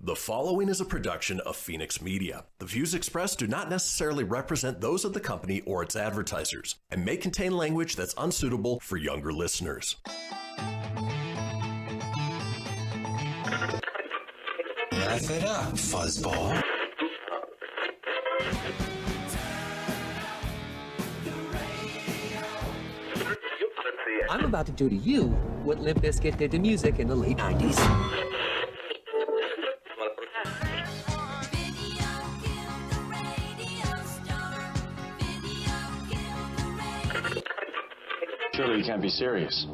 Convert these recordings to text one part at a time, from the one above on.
The following is a production of Fenix Media. The views expressed do not necessarily represent those of the company or its advertisers and may contain language that's unsuitable for younger listeners. Laugh it up, fuzzball. I'm about to do to you what Limp Bizkit did to music in the late 90s. Surely you can't be serious.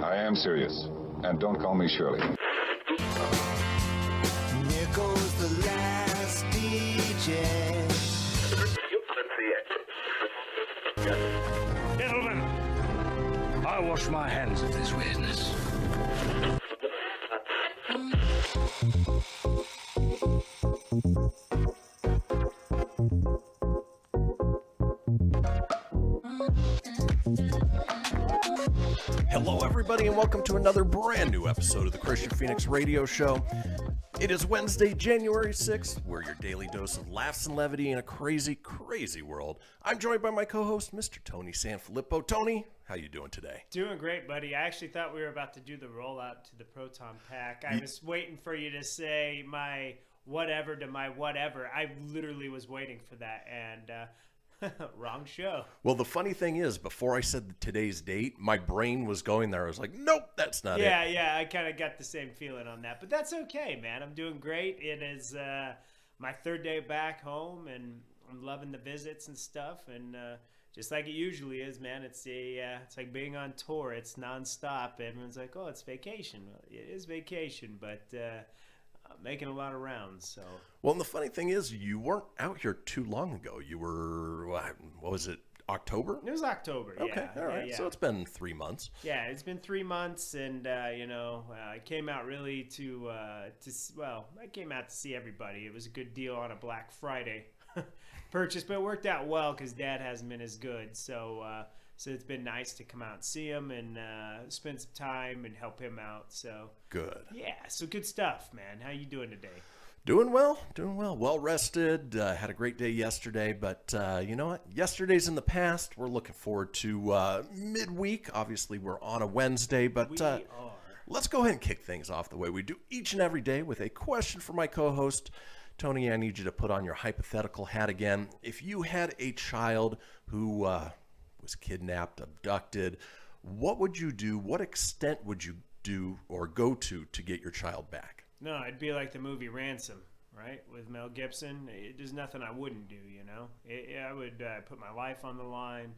I am serious. And don't call me Shirley. Here goes the last DJ. Gentlemen, I wash my hands of this weirdness. Hello, everybody, and welcome to another brand new episode of the Kristian Fenix Radio Show. It is Wednesday, January 6th. We're your daily dose of laughs and levity in a crazy, crazy world. I'm joined by my co-host, Mr. Tony Sanfilippo. Tony, how you doing today? Doing great, buddy. I actually thought we were about to do the rollout to the Proton Pack. I was waiting for you to say my whatever to my whatever. I literally was waiting for that, and wrong show. Well, the funny thing is, before I said today's date, my brain was going there. I was like, nope, that's not it. Yeah, I kind of got the same feeling on that. But that's okay, man. I'm doing great. It is my third day back home, and I'm loving the visits and stuff. And just like it usually is, man, it's like being on tour. It's nonstop. Everyone's like, oh, it's vacation. Well, it is vacation, but making a lot of rounds. So. Well, and the funny thing is, you weren't out here too long ago. You were, what was it, October? It was October, yeah. Okay, all right. Yeah. So it's been 3 months. Yeah, it's been 3 months, and, I came out really I came out to see everybody. It was a good deal on a Black Friday purchase, but it worked out well because Dad hasn't been as good. So it's been nice to come out and see him and spend some time and help him out. So good. Yeah, so good stuff, man. How you doing today? Doing well. Well rested. Had a great day yesterday, but you know what? Yesterday's in the past. We're looking forward to midweek. Obviously, we're on a Wednesday, but let's go ahead and kick things off the way we do each and every day with a question for my co-host. Tony, I need you to put on your hypothetical hat again. If you had a child who was kidnapped, abducted, what would you do? What extent would you do or go to get your child back? No, it'd be like the movie Ransom, right, with Mel Gibson. There's nothing I wouldn't do, you know. I would put my life on the line,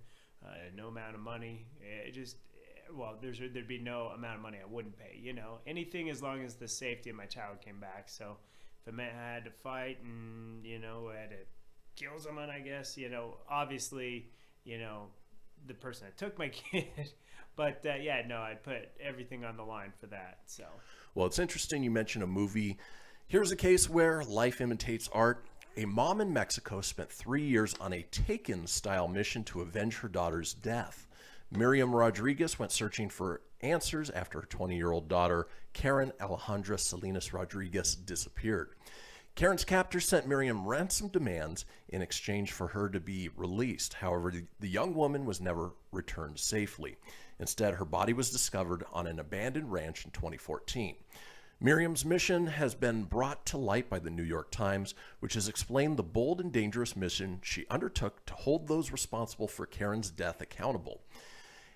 no amount of money. There'd be no amount of money I wouldn't pay, you know. Anything as long as the safety of my child came back. So if it meant I had to fight and, I had to kill someone, I guess, obviously, the person that took my kid. But, I'd put everything on the line for that, so. Well, it's interesting you mentioned a movie. Here's a case where life imitates art. A mom in Mexico spent 3 years on a Taken-style mission to avenge her daughter's death. Miriam Rodriguez went searching for answers after her 20-year-old daughter, Karen Alejandra Salinas Rodriguez, disappeared. Karen's captor sent Miriam ransom demands in exchange for her to be released. However, the young woman was never returned safely. Instead, her body was discovered on an abandoned ranch in 2014. Miriam's mission has been brought to light by the New York Times, which has explained the bold and dangerous mission she undertook to hold those responsible for Karen's death accountable.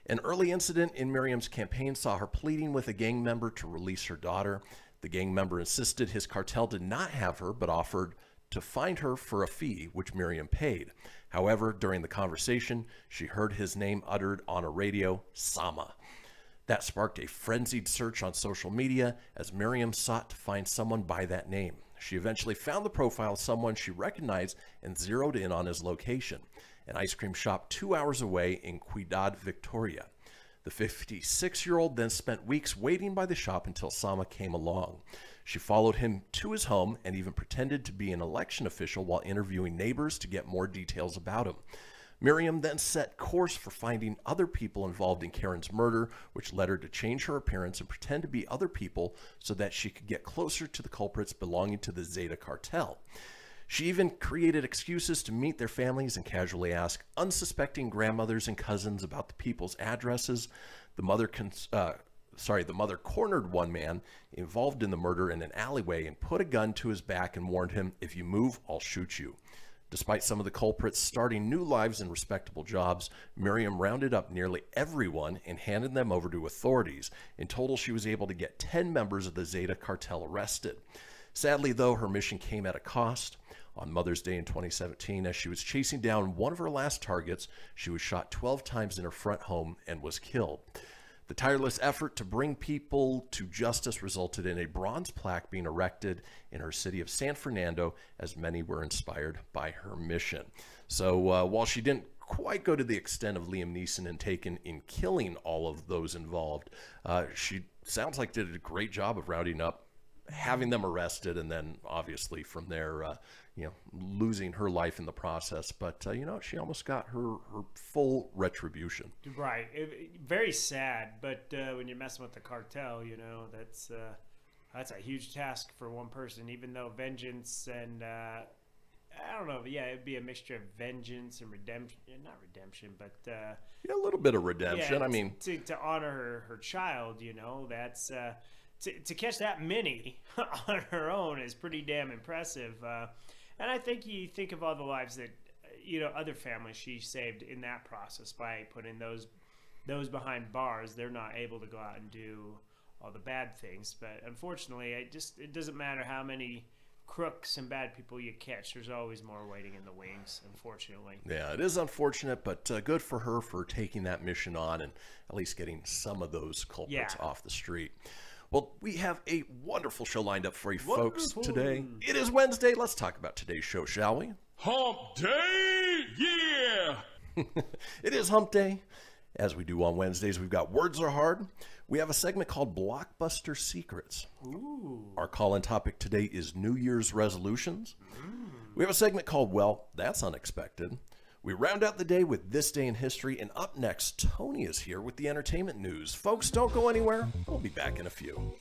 An early incident in Miriam's campaign saw her pleading with a gang member to release her daughter. The gang member insisted his cartel did not have her, but offered to find her for a fee, which Miriam paid. However, during the conversation, she heard his name uttered on a radio, Sama. That sparked a frenzied search on social media as Miriam sought to find someone by that name. She eventually found the profile of someone she recognized and zeroed in on his location, an ice cream shop 2 hours away in Ciudad Victoria. The 56-year-old then spent weeks waiting by the shop until Sama came along. She followed him to his home and even pretended to be an election official while interviewing neighbors to get more details about him. Miriam then set course for finding other people involved in Karen's murder, which led her to change her appearance and pretend to be other people so that she could get closer to the culprits belonging to the Zeta cartel. She even created excuses to meet their families and casually ask unsuspecting grandmothers and cousins about the people's addresses. The mother cornered one man involved in the murder in an alleyway and put a gun to his back and warned him, "If you move, I'll shoot you." Despite some of the culprits starting new lives in respectable jobs, Miriam rounded up nearly everyone and handed them over to authorities. In total, she was able to get 10 members of the Zeta cartel arrested. Sadly, though, her mission came at a cost. On Mother's Day in 2017, as she was chasing down one of her last targets, she was shot 12 times in her front home and was killed. The tireless effort to bring people to justice resulted in a bronze plaque being erected in her city of San Fernando, as many were inspired by her mission. So while she didn't quite go to the extent of Liam Neeson and Taken in killing all of those involved, she sounds like did a great job of rounding up, having them arrested, and then obviously from there, losing her life in the process. But she almost got her full retribution. Right. Very sad, but when you're messing with the cartel, that's a huge task for one person. Even though vengeance and I don't know, it'd be a mixture of vengeance and redemption. Not redemption, but a little bit of redemption. Yeah, to honor her child, that's. To catch that many on her own is pretty damn impressive. And I think you think of all the lives that, other families she saved in that process by putting those behind bars. They're not able to go out and do all the bad things. But unfortunately, it doesn't matter how many crooks and bad people you catch. There's always more waiting in the wings, unfortunately. Yeah, it is unfortunate, but good for her for taking that mission on and at least getting some of those culprits off the street. Well, we have a wonderful show lined up for you folks today. It is Wednesday. Let's talk about today's show, shall we? Hump Day! Yeah! It is Hump Day. As we do on Wednesdays, we've got Words Are Hard. We have a segment called Blockbuster Secrets. Ooh. Our call-in topic today is New Year's resolutions. We have a segment called Well, That's Unexpected. We round out the day with This Day in History, and up next, Tony is here with the entertainment news. Folks, don't go anywhere. We'll be back in a few.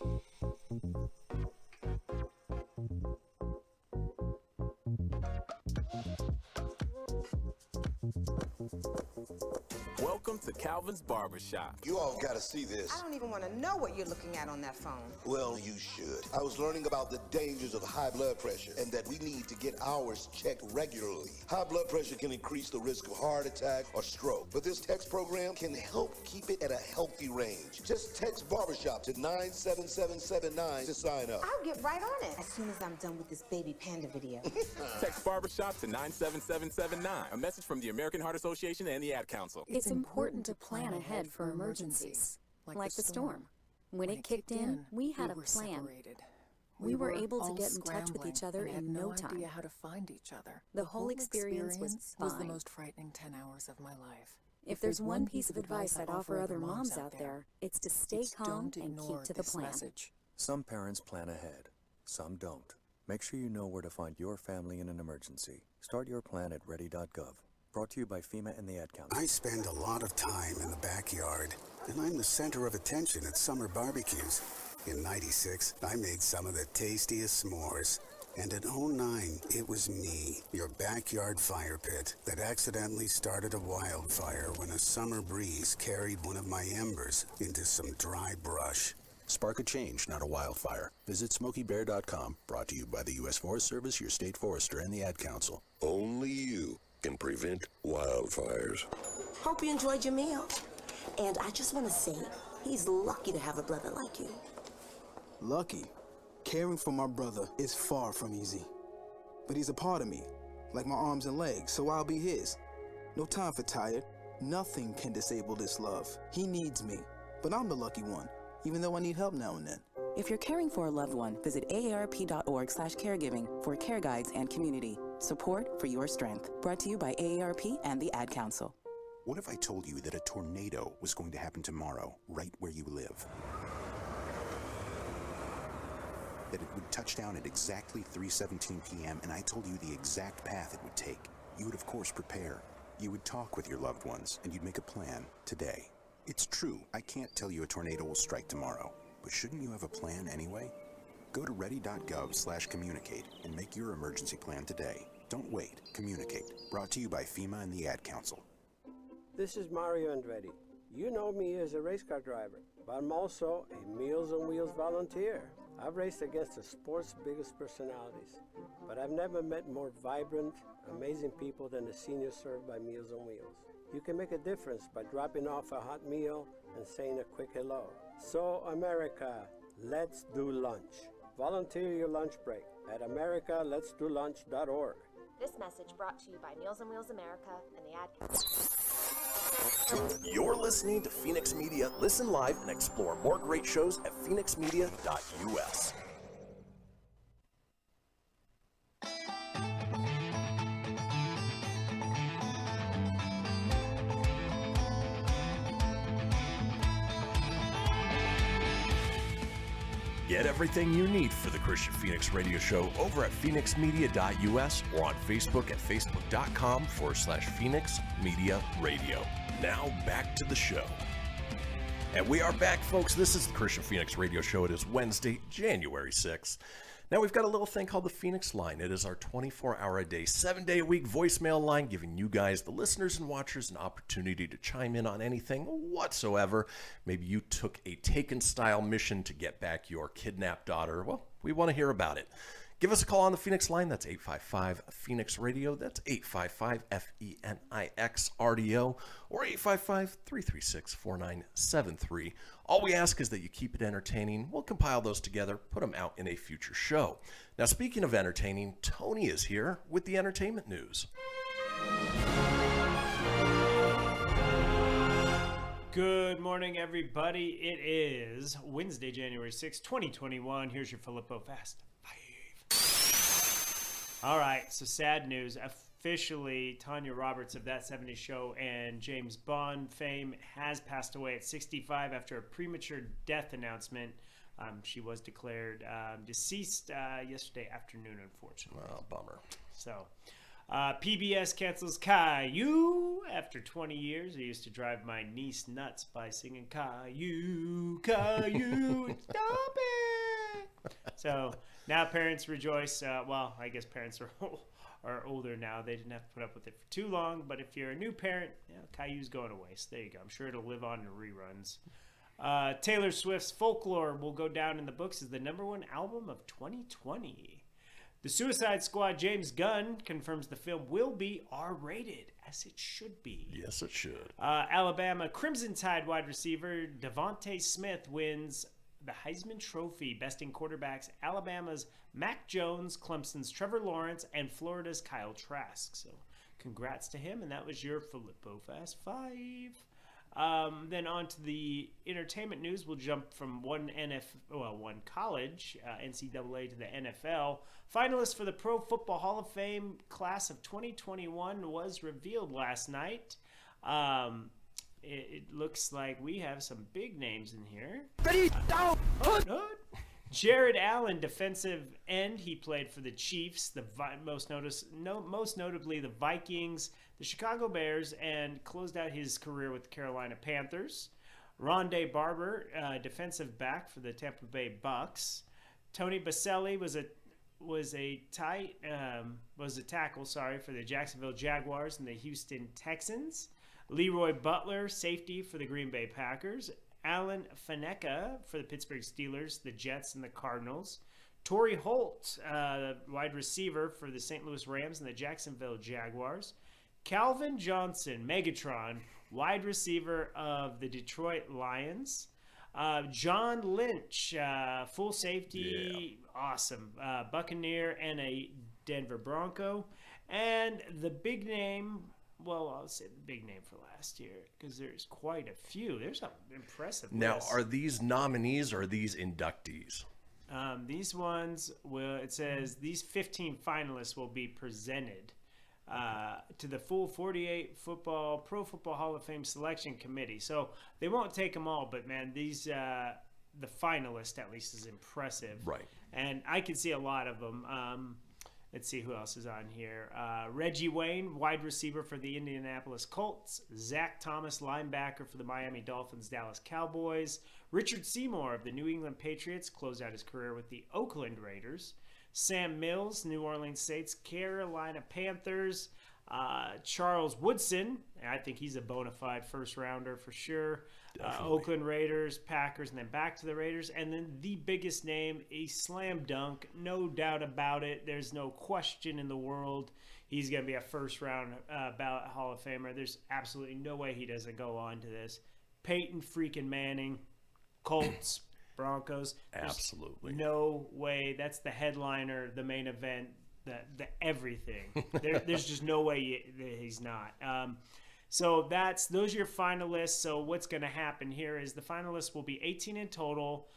Welcome to Calvin's Barbershop. You all gotta see this. I don't even want to know what you're looking at on that phone. Well, you should. I was learning about the dangers of high blood pressure and that we need to get ours checked regularly. High blood pressure can increase the risk of heart attack or stroke, but this text program can help keep it at a healthy range. Just text Barbershop to 97779 to sign up. I'll get right on it as soon as I'm done with this baby panda video. Text Barbershop to 97779. A message from the American Heart Association and the Ad Council. It's important to plan ahead for emergencies, like the storm. When it kicked in, we had a plan. We were able to get in touch with each other in no time. How to find each other. The whole experience was fine. The most frightening 10 hours of my life. If there's one piece of advice I'd offer other moms out there, it's to stay calm and keep to the plan. Some parents plan ahead, some don't. Make sure you know where to find your family in an emergency. Start your plan at ready.gov. Brought to you by FEMA and the Ad Council. I spend a lot of time in the backyard, and I'm the center of attention at summer barbecues. In '96, I made some of the tastiest s'mores. And in '09, it was me, your backyard fire pit, that accidentally started a wildfire when a summer breeze carried one of my embers into some dry brush. Spark a change, not a wildfire. Visit SmokeyBear.com. Brought to you by the U.S. Forest Service, your state forester, and the Ad Council. Only you can prevent wildfires. Hope you enjoyed your meal. And I just want to say, he's lucky to have a brother like you. Lucky? Caring for my brother is far from easy. But he's a part of me, like my arms and legs, so I'll be his. No time for tired. Nothing can disable this love. He needs me, but I'm the lucky one, even though I need help now and then. If you're caring for a loved one, visit aarp.org/caregiving for care guides and community. Support for your strength. Brought to you by AARP and the Ad Council. What if I told you that a tornado was going to happen tomorrow, right where you live? That it would touch down at exactly 3:17 p.m., and I told you the exact path it would take. You would, of course, prepare. You would talk with your loved ones, and you'd make a plan today. It's true, I can't tell you a tornado will strike tomorrow, but shouldn't you have a plan anyway? Go to ready.gov/communicate and make your emergency plan today. Don't wait. Communicate. Brought to you by FEMA and the Ad Council. This is Mario Andretti. You know me as a race car driver, but I'm also a Meals on Wheels volunteer. I've raced against the sport's biggest personalities, but I've never met more vibrant, amazing people than the seniors served by Meals on Wheels. You can make a difference by dropping off a hot meal and saying a quick hello. So, America, let's do lunch. Volunteer your lunch break at americaletsdolunch.org. This message brought to you by Meals on Wheels America and the Ad Council. You're listening to Fenix Media. Listen live and explore more great shows at phoenixmedia.us. Get everything you need for the Kristian Fenix radio show over at phoenixmedia.us or on Facebook at facebook.com/Fenix Media Radio. Now back to the show. And we are back, folks. This is the Kristian Fenix radio show. It is Wednesday, January 6th. Now we've got a little thing called the Fenix Line. It is our 24-hour-a-day, 7-day-a-week voicemail line, giving you guys, the listeners and watchers, an opportunity to chime in on anything whatsoever. Maybe you took a Taken-style mission to get back your kidnapped daughter. Well, we want to hear about it. Give us a call on the Fenix Line. That's 855-FENIX-RADIO. That's 855-FENIX-RDO or 855-336-4973. All we ask is that you keep it entertaining. We'll compile those together, put them out in a future show. Now, speaking of entertaining, Tony is here with the entertainment news. Good morning, everybody. It is Wednesday, January 6, 2021. Here's your Filippo Fast. All right, so sad news. Officially, Tanya Roberts of That 70s Show and James Bond fame has passed away at 65 after a premature death announcement. She was declared deceased yesterday afternoon, unfortunately. Well, bummer. So, PBS cancels Caillou after 20 years. I used to drive my niece nuts by singing Caillou, Caillou, stop it. So now parents rejoice. Well, I guess parents are older now. They didn't have to put up with it for too long. But if you're a new parent, Caillou's going away. So there you go. I'm sure it'll live on in reruns. Taylor Swift's Folklore will go down in the books as the #1 album of 2020. The Suicide Squad James Gunn confirms the film will be R-rated, as it should be. Yes, it should. Alabama Crimson Tide wide receiver Devontae Smith wins the Heisman Trophy, besting quarterbacks Alabama's Mac Jones, Clemson's Trevor Lawrence, and Florida's Kyle Trask. So congrats to him, and that was your Filippo Fast 5. Then on to the entertainment news. We'll jump from one college, NCAA, to the NFL. Finalists for the Pro Football Hall of Fame class of 2021 was revealed last night. It looks like we have some big names in here. Jared Allen, defensive end. He played for the Chiefs, most notably the Vikings, the Chicago Bears, and closed out his career with the Carolina Panthers. Rondé Barber, defensive back for the Tampa Bay Bucks. Tony Baselli was a tackle for the Jacksonville Jaguars and the Houston Texans. Leroy Butler, safety for the Green Bay Packers. Alan Faneca for the Pittsburgh Steelers, the Jets, and the Cardinals. Torrey Holt, wide receiver for the St. Louis Rams and the Jacksonville Jaguars. Calvin Johnson, Megatron, wide receiver of the Detroit Lions. John Lynch, full safety, awesome, Buccaneer and a Denver Bronco. And the big name... Well, I'll say the big name for last year because there's quite a few. There's an impressive list. Now, are these nominees or are these inductees? These ones it says these 15 finalists will be presented to the full 48 Pro Football Hall of Fame Selection Committee. So they won't take them all, but man, these the finalist at least is impressive. Right. And I can see a lot of them. Let's see who else is on here. Reggie Wayne, wide receiver for the Indianapolis Colts. Zach Thomas, linebacker for the Miami Dolphins, Dallas Cowboys. Richard Seymour of the New England Patriots closed out his career with the Oakland Raiders. Sam Mills, New Orleans Saints, Carolina Panthers. Charles Woodson, I think he's a bona fide first rounder for sure. Oakland Raiders, Packers, and then back to the Raiders. And then the biggest name, a slam dunk, no doubt about it. There's no question in the world he's going to be a first round ballot Hall of Famer. There's absolutely no way he doesn't go on to this. Peyton freaking Manning, Colts, Broncos. Absolutely. No way. That's the headliner, the main event. The everything. There's just no way he's not. So those are your finalists. So what's going to happen here is the finalists will be 18 in total,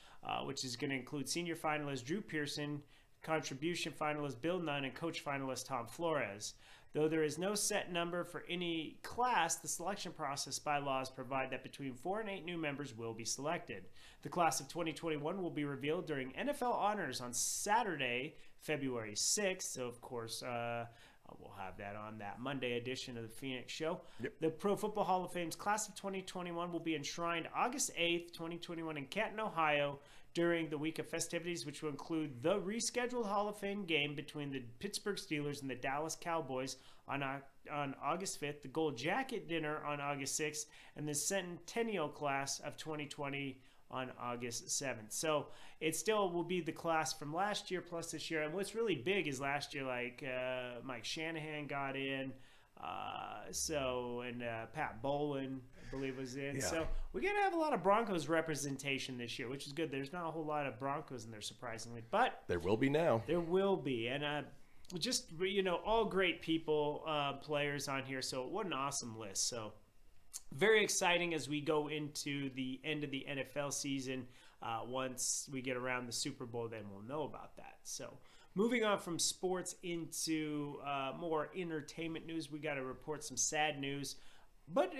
which is going to include senior finalist Drew Pearson, contribution finalist Bill Nunn, and coach finalist Tom Flores. Though there is no set number for any class, the selection process bylaws provide that between 4 and 8 new members will be selected. The class of 2021 will be revealed during NFL Honors on Saturday, February 6th. So, of course, we'll have that on that Monday edition of the Phoenix Show. Yep. The Pro Football Hall of Fame's class of 2021 will be enshrined August 8th, 2021 in Canton, Ohio, during the week of festivities, which will include the rescheduled Hall of Fame game between the Pittsburgh Steelers and the Dallas Cowboys on August 5th, the Gold Jacket Dinner on August 6th, and the Centennial Class of 2020 on August 7th. So it still will be the class from last year plus this year. And what's really big is last year, like Mike Shanahan got in, and Pat Bowlen, I believe, was in. Yeah. So we're going to have a lot of Broncos representation this year, which is good. There's not a whole lot of Broncos in there, surprisingly, but there will be now. There will be, and just all great people, players on here. So what an awesome list. So very exciting as we go into the end of the NFL season. Once we get around the Super Bowl, then we'll know about that. So moving on from sports into more entertainment news, we got to report some sad news. But,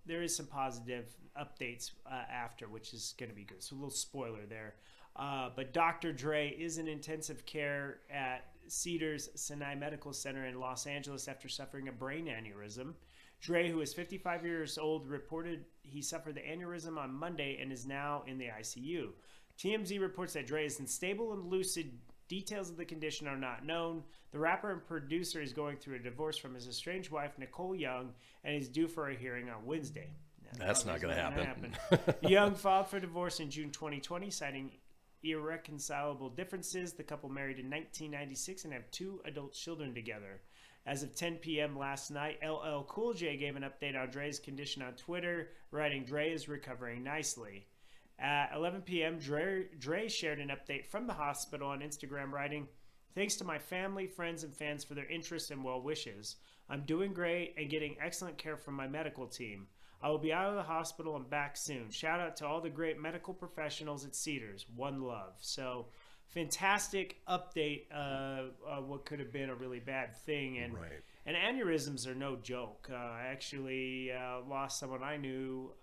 there is some positive updates after, which is going to be good. So a little spoiler there. But Dr. Dre is in intensive care at Cedars-Sinai Medical Center in Los Angeles after suffering a brain aneurysm. Dre, who is 55 years old, reported he suffered the aneurysm on Monday and is now in the ICU. TMZ reports that Dre is unstable and lucid. Details of the condition are not known. The rapper and producer is going through a divorce from his estranged wife, Nicole Young, and is due for a hearing on Wednesday. That's not going to happen. Young filed for divorce in June 2020, citing irreconcilable differences. The couple married in 1996 and have 2 adult children together. As of 10 p.m. last night, LL Cool J gave an update on Dre's condition on Twitter, writing, "Dre is recovering nicely." At 11 p.m., Dre shared an update from the hospital on Instagram, writing, "Thanks to my family, friends, and fans for their interest and well wishes. I'm doing great and getting excellent care from my medical team. I will be out of the hospital and back soon. Shout out to all the great medical professionals at Cedars. One love." So fantastic update what could have been a really bad thing. And right. And aneurysms are no joke. I actually lost someone I knew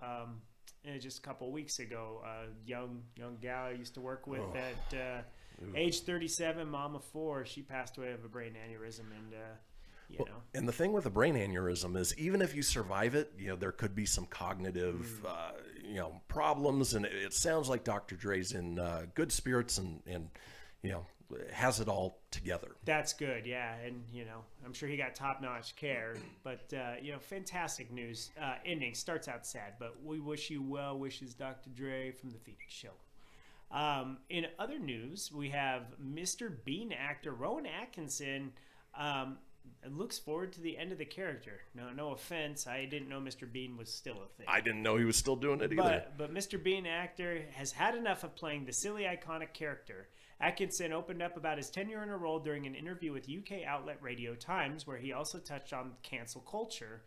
just a couple of weeks ago. A young gal I used to work with at age 37, mom of 4. She passed away of a brain aneurysm, and And the thing with a brain aneurysm is, even if you survive it, there could be some cognitive, problems. And it sounds like Dr. Dre's in good spirits and has it all together. That's good, yeah. And, I'm sure he got top-notch care. But, fantastic news. Ending starts out sad, but we wish you well wishes, Dr. Dre from the Phoenix Show. In other news, we have Mr. Bean actor Rowan Atkinson looks forward to the end of the character. No offense, I didn't know Mr. Bean was still a thing. I didn't know he was still doing it either. But Mr. Bean actor has had enough of playing the silly, iconic character. Atkinson opened up about his tenure in a role during an interview with UK outlet Radio Times, where he also touched on cancel culture.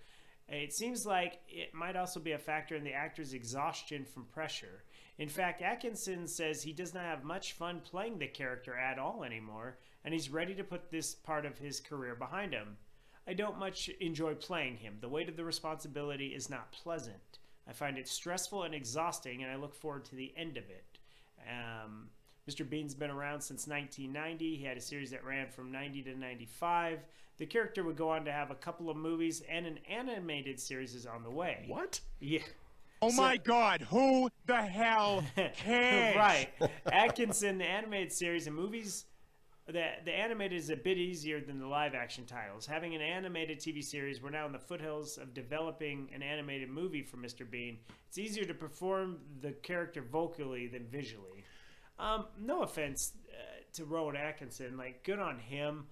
It seems like it might also be a factor in the actor's exhaustion from pressure. In fact, Atkinson says he does not have much fun playing the character at all anymore, and he's ready to put this part of his career behind him. "I don't much enjoy playing him. The weight of the responsibility is not pleasant. I find it stressful and exhausting, and I look forward to the end of it." Mr. Bean's been around since 1990. He had a series that ran from 90 to 95. The character would go on to have a couple of movies, and an animated series is on the way. What? Yeah. Oh my God, who the hell cares? Right. Atkinson, the animated series and movies, the animated is a bit easier than the live action titles. Having an animated TV series, we're now in the foothills of developing an animated movie for Mr. Bean. It's easier to perform the character vocally than visually. No offense to Rowan Atkinson, like, good on him.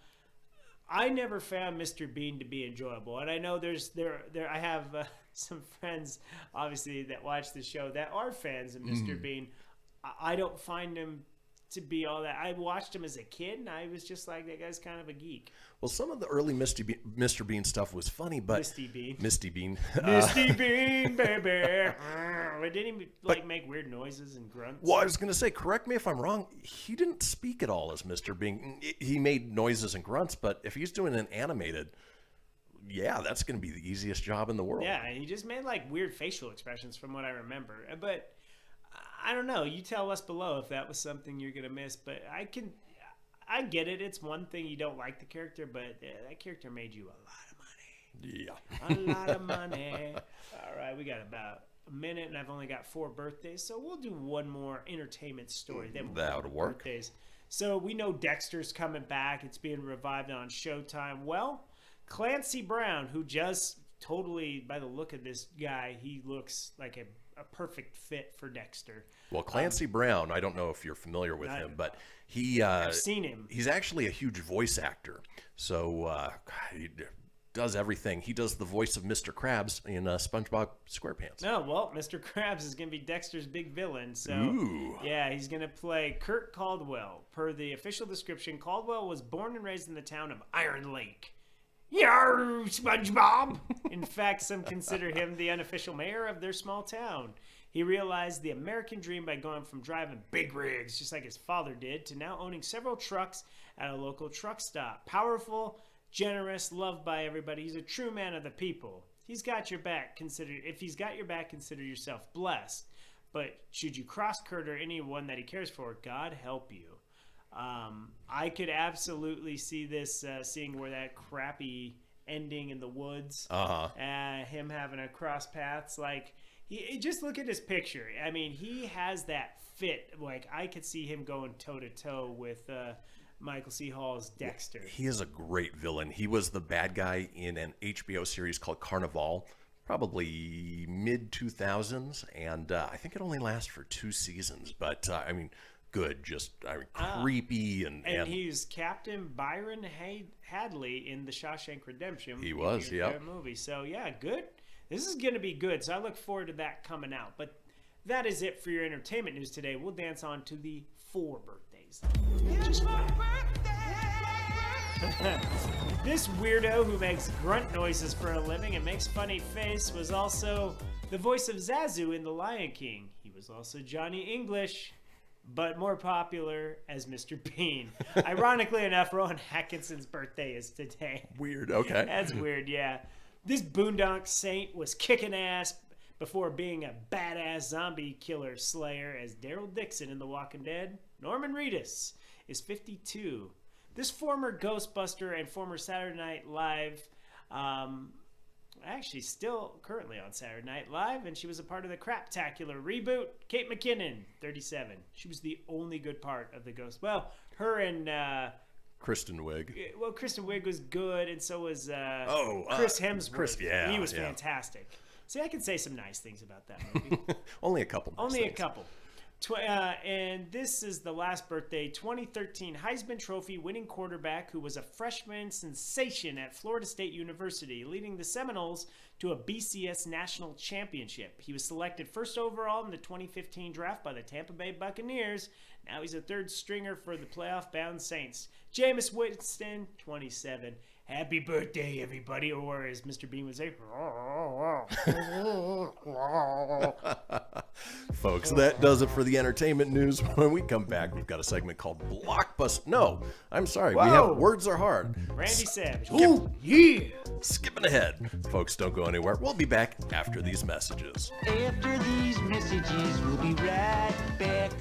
I never found Mr. Bean to be enjoyable, and I know I have some friends, obviously, that watch the show that are fans of Mr. Bean. I don't find him to be all that. I watched him as a kid, and I was just like, that guy's kind of a geek. Well, some of the early Mr. Bean stuff was funny, but Misty Bean, Misty Bean, baby. Didn't he make weird noises and grunts? Well, I was going to say, correct me if I'm wrong, he didn't speak at all as Mr. Bean. He made noises and grunts, but if he's doing an animated, yeah, that's going to be the easiest job in the world. Yeah, he just made like weird facial expressions from what I remember. But I don't know. You tell us below if that was something you're going to miss. But I get it. It's one thing you don't like the character, but that character made you a lot of money. Yeah. A lot of money. All right, we got about a minute, and I've only got 4 birthdays, so we'll do one more entertainment story. Then that would work. Birthdays. So we know Dexter's coming back. It's being revived on Showtime. Well, Clancy Brown, who just totally, by the look of this guy, he looks like a perfect fit for Dexter. Well, Clancy Brown, I don't know if you're familiar with him, but I've seen him. He's actually a huge voice actor. So he does everything. He does the voice of Mr. Krabs in SpongeBob SquarePants. Oh, well, Mr. Krabs is going to be Dexter's big villain. So, Ooh. Yeah, he's going to play Kurt Caldwell. Per the official description, Caldwell was born and raised in the town of Iron Lake. Yarr, SpongeBob! In fact, some consider him the unofficial mayor of their small town. He realized the American dream by going from driving big rigs, just like his father did, to now owning several trucks at a local truck stop. Powerful, generous, loved by everybody. He's a true man of the people. He's got your back. If he's got your back, consider yourself blessed. But should you cross Kurt or anyone that he cares for, God help you. I could absolutely see this seeing where that crappy ending in the woods, him having to cross paths. Like, just look at his picture. I mean, he has that fit. Like, I could see him going toe to toe with Michael C. Hall's Dexter. He is a great villain. He was the bad guy in an HBO series called Carnival, probably mid 2000s, and I think it only lasted for 2 seasons. But I mean, good, just creepy and he's Captain Byron Hadley in the Shawshank Redemption. He was, yeah, movie. So yeah, good. This is going to be good. So I look forward to that coming out. But that is it for your entertainment news today. We'll dance on to the 4 birthdays. This weirdo who makes grunt noises for a living and makes funny face was also the voice of Zazu in The Lion King. He was also Johnny English, but more popular as Mr. Bean. Ironically enough, Rowan Atkinson's birthday is today. Weird, okay. That's weird, yeah. This boondock saint was kicking ass before being a badass zombie killer slayer as Daryl Dixon in The Walking Dead. Norman Reedus is 52. This former Ghostbuster and former Saturday Night Live, actually still currently on Saturday Night Live, and she was a part of the Craptacular reboot. Kate McKinnon, 37. She was the only good part of the Ghost. Well, her and Kristen Wiig. Well, Kristen Wiig was good, and so was Chris Hemsworth. He was fantastic. See, I can say some nice things about that movie. Only a couple. Only a couple. And this is the last birthday. 2013 Heisman Trophy winning quarterback who was a freshman sensation at Florida State University, leading the Seminoles to a BCS national championship. He was selected first overall in the 2015 draft by the Tampa Bay Buccaneers. Now he's a third stringer for the playoff-bound Saints. Jameis Winston, 27. Happy birthday, everybody, or as Mr. Bean would say, folks, that does it for the entertainment news. When we come back, we've got a segment called Blockbuster. No, I'm sorry. Whoa. We have Words Are Hard. Randy Savage. Ooh, yeah. Skipping ahead. Folks, don't go anywhere. We'll be back after these messages. After these messages, we'll be right back.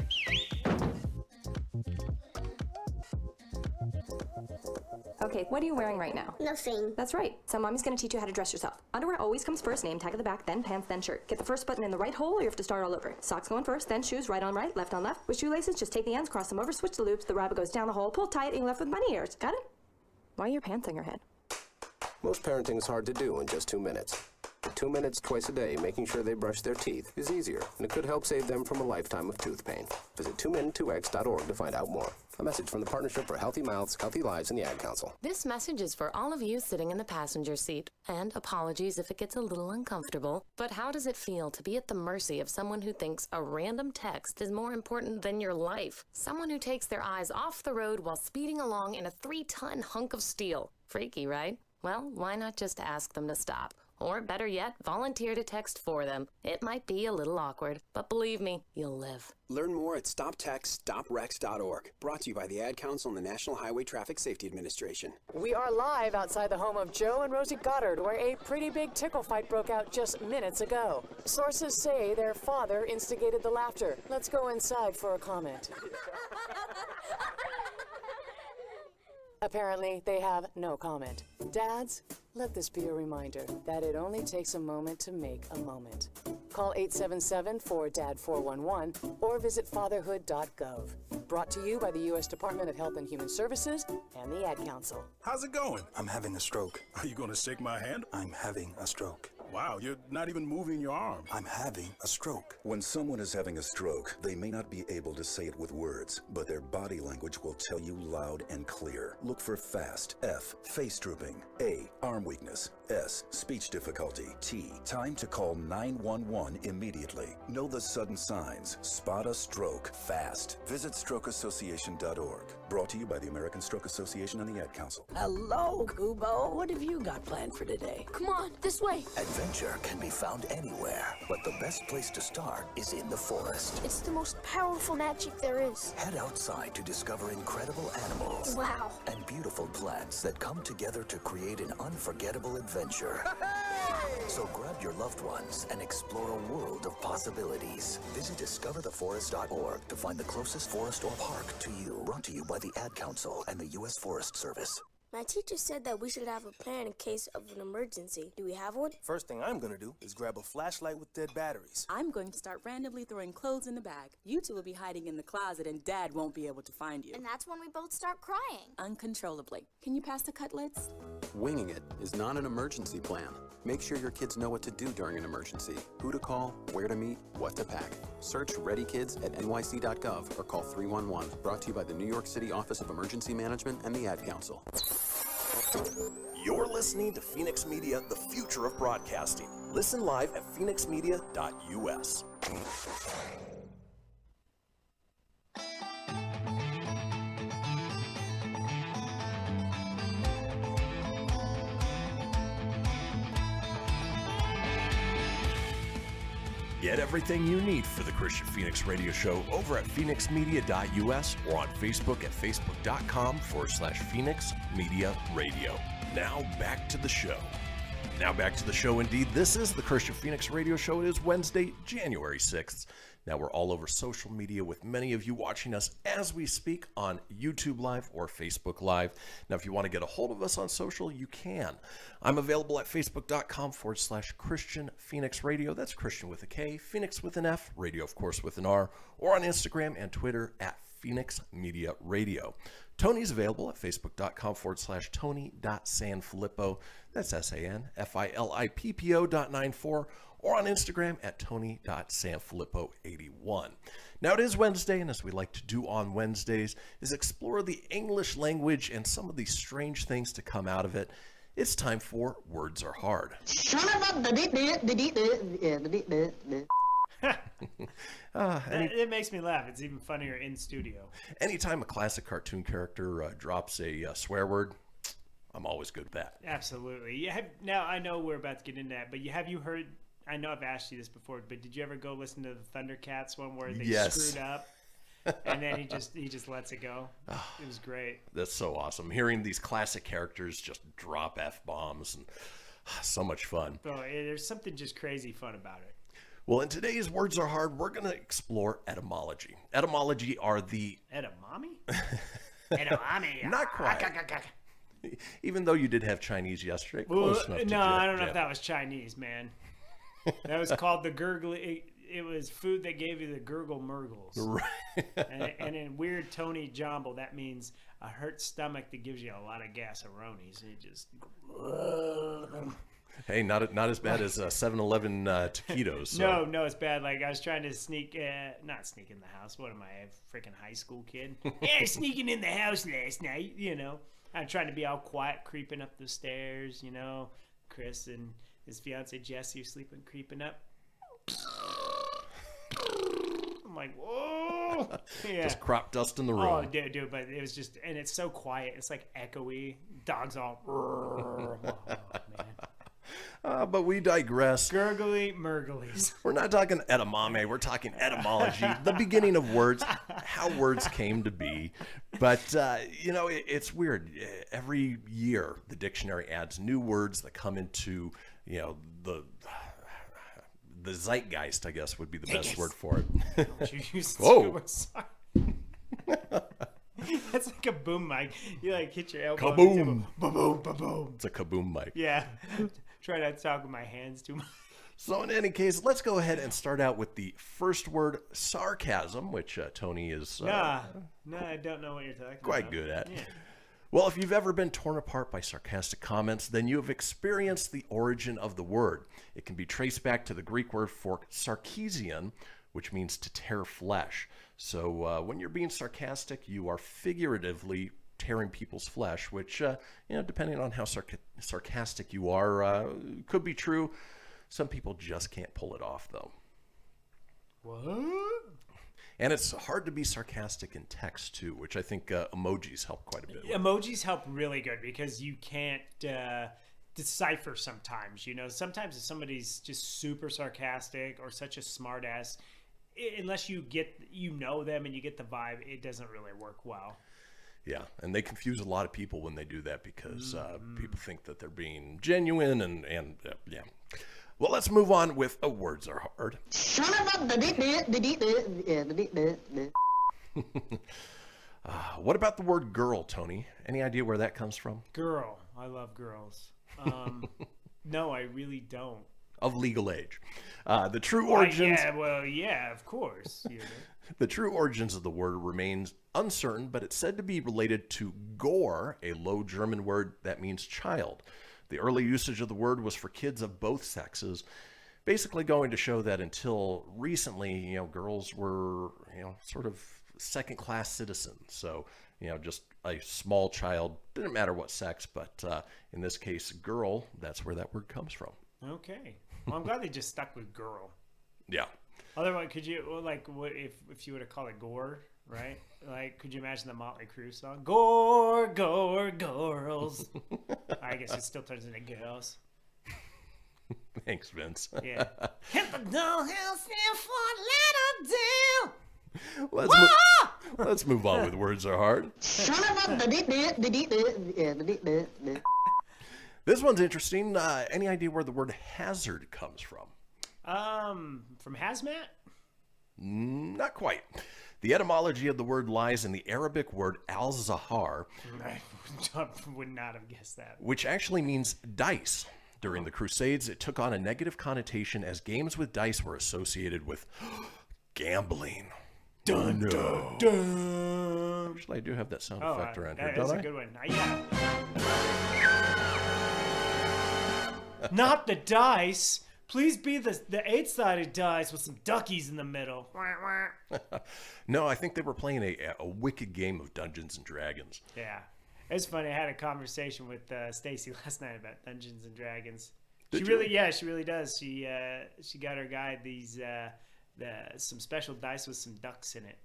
Okay, what are you wearing right now? Nothing. That's right. So mommy's gonna teach you how to dress yourself. Underwear always comes first, name tag at the back, then pants, then shirt. Get the first button in the right hole or you have to start all over. Socks going first, then shoes, right on right, left on left. With shoelaces, just take the ends, cross them over, switch the loops, the rabbit goes down the hole, pull tight, and you're left with bunny ears. Got it? Why are your pants on your head? Most parenting is hard to do in just 2 minutes. 2 minutes twice a day making sure they brush their teeth is easier, and it could help save them from a lifetime of tooth pain. Visit 2min2x.org to find out more. A message from the Partnership for Healthy Mouths, Healthy Lives, and the Ad Council. This message is for all of you sitting in the passenger seat. And apologies if it gets a little uncomfortable. But how does it feel to be at the mercy of someone who thinks a random text is more important than your life? Someone who takes their eyes off the road while speeding along in a 3-ton hunk of steel. Freaky, right? Well, why not just ask them to stop? Or better yet, volunteer to text for them. It might be a little awkward, but believe me, you'll live. Learn more at StopTextStopWrecks.org. Brought to you by the Ad Council and the National Highway Traffic Safety Administration. We are live outside the home of Joe and Rosie Goddard, where a pretty big tickle fight broke out just minutes ago. Sources say their father instigated the laughter. Let's go inside for a comment. Apparently, they have no comment. Dads, let this be a reminder that it only takes a moment to make a moment. Call 877-4DAD-411 or visit fatherhood.gov. Brought to you by the U.S. Department of Health and Human Services and the Ad Council. How's it going? I'm having a stroke. Are you going to shake my hand? I'm having a stroke. Wow, you're not even moving your arm. I'm having a stroke. When someone is having a stroke, they may not be able to say it with words, but their body language will tell you loud and clear. Look for FAST. F, face drooping. A, arm weakness. S, speech difficulty. T, time to call 911 immediately. Know the sudden signs. Spot a stroke fast. Visit strokeassociation.org. Brought to you by the American Stroke Association and the Ad Council. Hello, Kubo. What have you got planned for today? Come on, this way. Adventure can be found anywhere, but the best place to start is in the forest. It's the most powerful magic there is. Head outside to discover incredible animals. Wow. And beautiful plants that come together to create an unforgettable adventure. So grab your loved ones and explore a world of possibilities. Visit discovertheforest.org to find the closest forest or park to you. Brought to you by the Ad Council and the U.S. Forest Service. My teacher said that we should have a plan in case of an emergency. Do we have one? First thing I'm gonna do is grab a flashlight with dead batteries. I'm going to start randomly throwing clothes in the bag. You two will be hiding in the closet and Dad won't be able to find you. And that's when we both start crying. Uncontrollably. Can you pass the cutlets? Winging it is not an emergency plan. Make sure your kids know what to do during an emergency, who to call, where to meet, what to pack. Search Ready Kids at nyc.gov or call 311. Brought to you by the New York City Office of Emergency Management and the Ad Council. You're listening to Fenix Media, the future of broadcasting. Listen live at phoenixmedia.us. Get everything you need for the Kristian Fenix Radio Show over at phoenixmedia.us or on Facebook at facebook.com/Fenix Media Radio. Now back to the show. Indeed. This is the Kristian Fenix Radio Show. It is Wednesday, January 6th. Now we're all over social media with many of you watching us as we speak on YouTube Live or Facebook Live. Now, if you want to get a hold of us on social, you can. I'm available at facebook.com/Kristian Fenix Radio. That's Kristian with a K, Phoenix with an F, radio, of course, with an R, or on Instagram and Twitter at Fenix Media Radio. Tony's available at facebook.com/Tony.Sanfilippo. That's SANFILIPPO.94, or on Instagram at Tony.Sanfilippo81. Now it is Wednesday, and as we like to do on Wednesdays is explore the English language and some of the strange things to come out of it. It's time for Words Are Hard. It makes me laugh. It's even funnier in studio. Anytime a classic cartoon character drops a swear word, I'm always good with that. Absolutely. Now, I know we're about to get into that, but have you heard, I know I've asked you this before, but did you ever go listen to the Thundercats one where they screwed up and then he just lets it go? It was great. That's so awesome. Hearing these classic characters just drop F-bombs and so much fun. Bro, there's something just crazy fun about it. Well, in today's Words Are Hard, we're going to explore etymology. Etymology are the... Edamame? Edamame. Not quite. Even though you did have Chinese yesterday, close enough to No, I don't know jab. if that was Chinese, man. That was called the gurgly. It was food that gave you the gurgle murgles. Right. And in weird Tony jumble, that means a hurt stomach that gives you a lot of gasaronis. It just. Hey, not as bad as 7-Eleven taquitos. So. No, it's bad. Like I was trying to not sneak in the house. What am I, a freaking high school kid? Yeah, sneaking in the house last night. I'm trying to be all quiet, creeping up the stairs. Chris and his fiance Jessie are sleeping, creeping up. I'm like, whoa! Yeah. Just crop dust in the room. Oh, dude, but it was just, and it's so quiet. It's like echoey. Dogs all. Oh, man. But we digress. Gurgly murglies. We're not talking edamame. We're talking etymology, the beginning of words, how words came to be. But, it's weird. Every year, the dictionary adds new words that come into, the zeitgeist, I guess, would be the best word for it. Don't you use Whoa. That's like a boom mic. You hit your elbow. Kaboom. Ba-boom, ba-boom. It's a kaboom mic. Yeah. Try not to talk with my hands too much. So in any case, let's go ahead and start out with the first word, sarcasm, which Tony is I don't know what you're talking quite about. good at. Yeah. Well, if you've ever been torn apart by sarcastic comments, then you have experienced the origin of the word. It can be traced back to the Greek word for sarkeesian, which means to tear flesh. So when you're being sarcastic, you are figuratively tearing people's flesh, which, depending on how sarcastic you are, could be true. Some people just can't pull it off, though. What? And it's hard to be sarcastic in text, too, which I think emojis help quite a bit with. Emojis help really good because you can't decipher sometimes. Sometimes if somebody's just super sarcastic or such a smart ass, unless you know them and you get the vibe, it doesn't really work well. Yeah, and they confuse a lot of people when they do that because people think that they're being genuine and yeah. Well, let's move on with words are hard. What about the word girl, Tony? Any idea where that comes from? Girl. I love girls. No, I really don't. Of legal age. The true origins... Yeah, of course. The true origins of the word remains uncertain, but it's said to be related to gore, a Low German word that means child. The early usage of the word was for kids of both sexes, basically going to show that until recently, girls were, sort of second-class citizens. So, just a small child, didn't matter what sex, but in this case, girl, that's where that word comes from. Okay. Well, I'm glad they just stuck with girl. Yeah. Otherwise, could you, what if you would have called it gore, right? Could you imagine the Motley Crue song? Gore, gore, girls. I guess it still turns into girls. Thanks, Vince. Yeah. Hit the dollhouse and for letter down. Let's move on with words are hard. This one's interesting. Any idea where the word hazard comes from? From hazmat? Not quite. The etymology of the word lies in the Arabic word al-zahar. I would not have guessed that. Which actually means dice. During the Crusades, it took on a negative connotation as games with dice were associated with gambling. Dun, dun, dun. Actually, I do have that sound effect around here, that's don't a good one. Yeah. Not the dice. Please be the 8-sided dice with some duckies in the middle. No, I think they were playing a wicked game of Dungeons and Dragons. Yeah. It's funny. I had a conversation with Stacy last night about Dungeons and Dragons. Did she you? really does. She got her guy these some special dice with some ducks in it.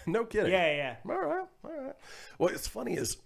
No kidding. Yeah. All right. Well, it's funny is,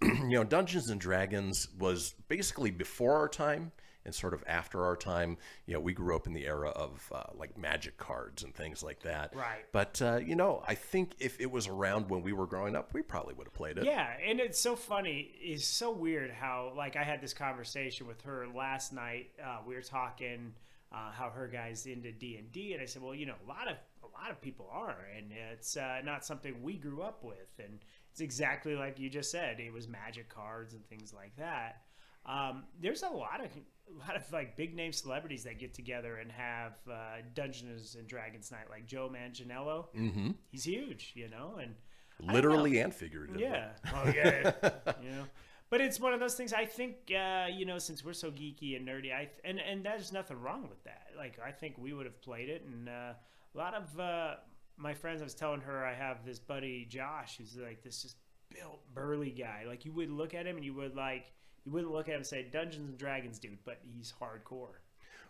Dungeons and Dragons was basically before our time and sort of after our time. We grew up in the era of like magic cards and things like that. Right. But, I think if it was around when we were growing up, we probably would have played it. Yeah, and it's so funny. It's so weird how, I had this conversation with her last night. We were talking how her guy's into D&D, and I said, well, a lot of people are, and it's not something we grew up with, and It's exactly like you just said. It was magic cards and things like that. There's a lot of like big name celebrities that get together and have Dungeons and Dragons night, like Joe Manganiello. Mm-hmm. He's huge, you know, and literally and figuratively. Yeah. Oh yeah. You know, but it's one of those things. I think you know, since we're so geeky and nerdy, and there's nothing wrong with that. Like I think we would have played it, and a lot of my friends. I was telling her I have this buddy Josh who's like this just built burly guy. Like you would look at him and you wouldn't look at him and say Dungeons and Dragons dude, but he's hardcore.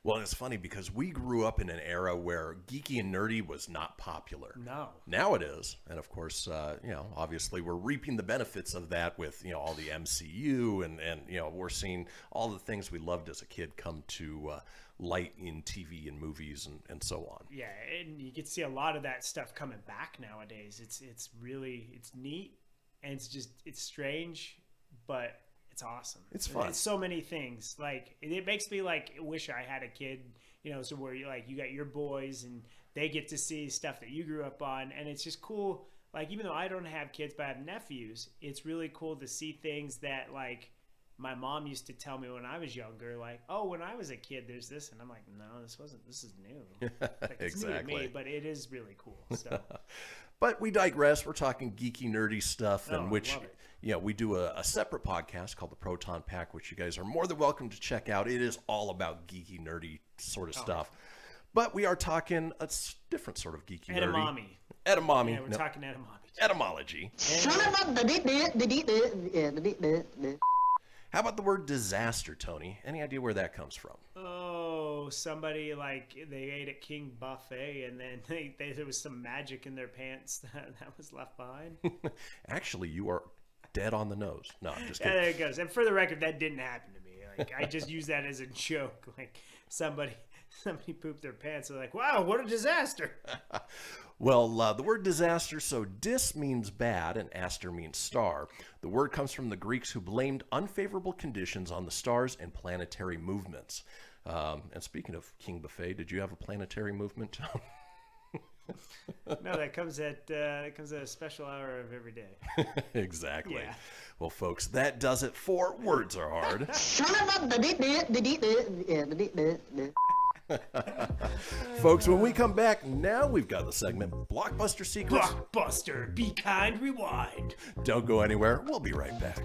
Well, it's funny because we grew up in an era where geeky and nerdy was not popular. No. Now it is. And of course, you know, obviously we're reaping the benefits of that with, you know, all the MCU and you know, we're seeing all the things we loved as a kid come to light in TV and movies and so on. Yeah, and you can see a lot of that stuff coming back nowadays. It's really neat, and it's strange, but it's awesome. It's fun. It's so many things. Like it makes me like wish I had a kid, you know, so where you got your boys and they get to see stuff that you grew up on, and it's just cool. Like even though I don't have kids but I have nephews, it's really cool to see things that like my mom used to tell me when I was younger, like, oh, when I was a kid, there's this, and I'm like, no, this is new. Like, it's exactly. New to me, but it is really cool. So. But we digress. We're talking geeky, nerdy stuff, and which, I love it. you know, we do a separate podcast called the Proton Pack, which you guys are more than welcome to check out. It is all about geeky, nerdy sort of stuff. But we are talking a different sort of geeky, nerdy. Edamame. Yeah, we're talking etymology. Etymology. How about the word disaster, Tony? Any idea where that comes from? Oh, somebody like they ate at King Buffet and then there was some magic in their pants that was left behind. Actually, you are dead on the nose. No, I'm just kidding. Yeah, there it goes. And for the record, that didn't happen to me. Like I just use that as a joke. Like somebody pooped their pants. They're like, wow, what a disaster. Well, the word disaster, so dis means bad and aster means star. The word comes from the Greeks who blamed unfavorable conditions on the stars and planetary movements. And speaking of King Buffet, did you have a planetary movement? No, that comes at a special hour of every day. Exactly. Yeah. Well, folks, that does it for Words Are Hard. Folks, when we come back, now we've got the segment Blockbuster Secrets. Blockbuster, be kind, rewind. Don't go anywhere. We'll be right back.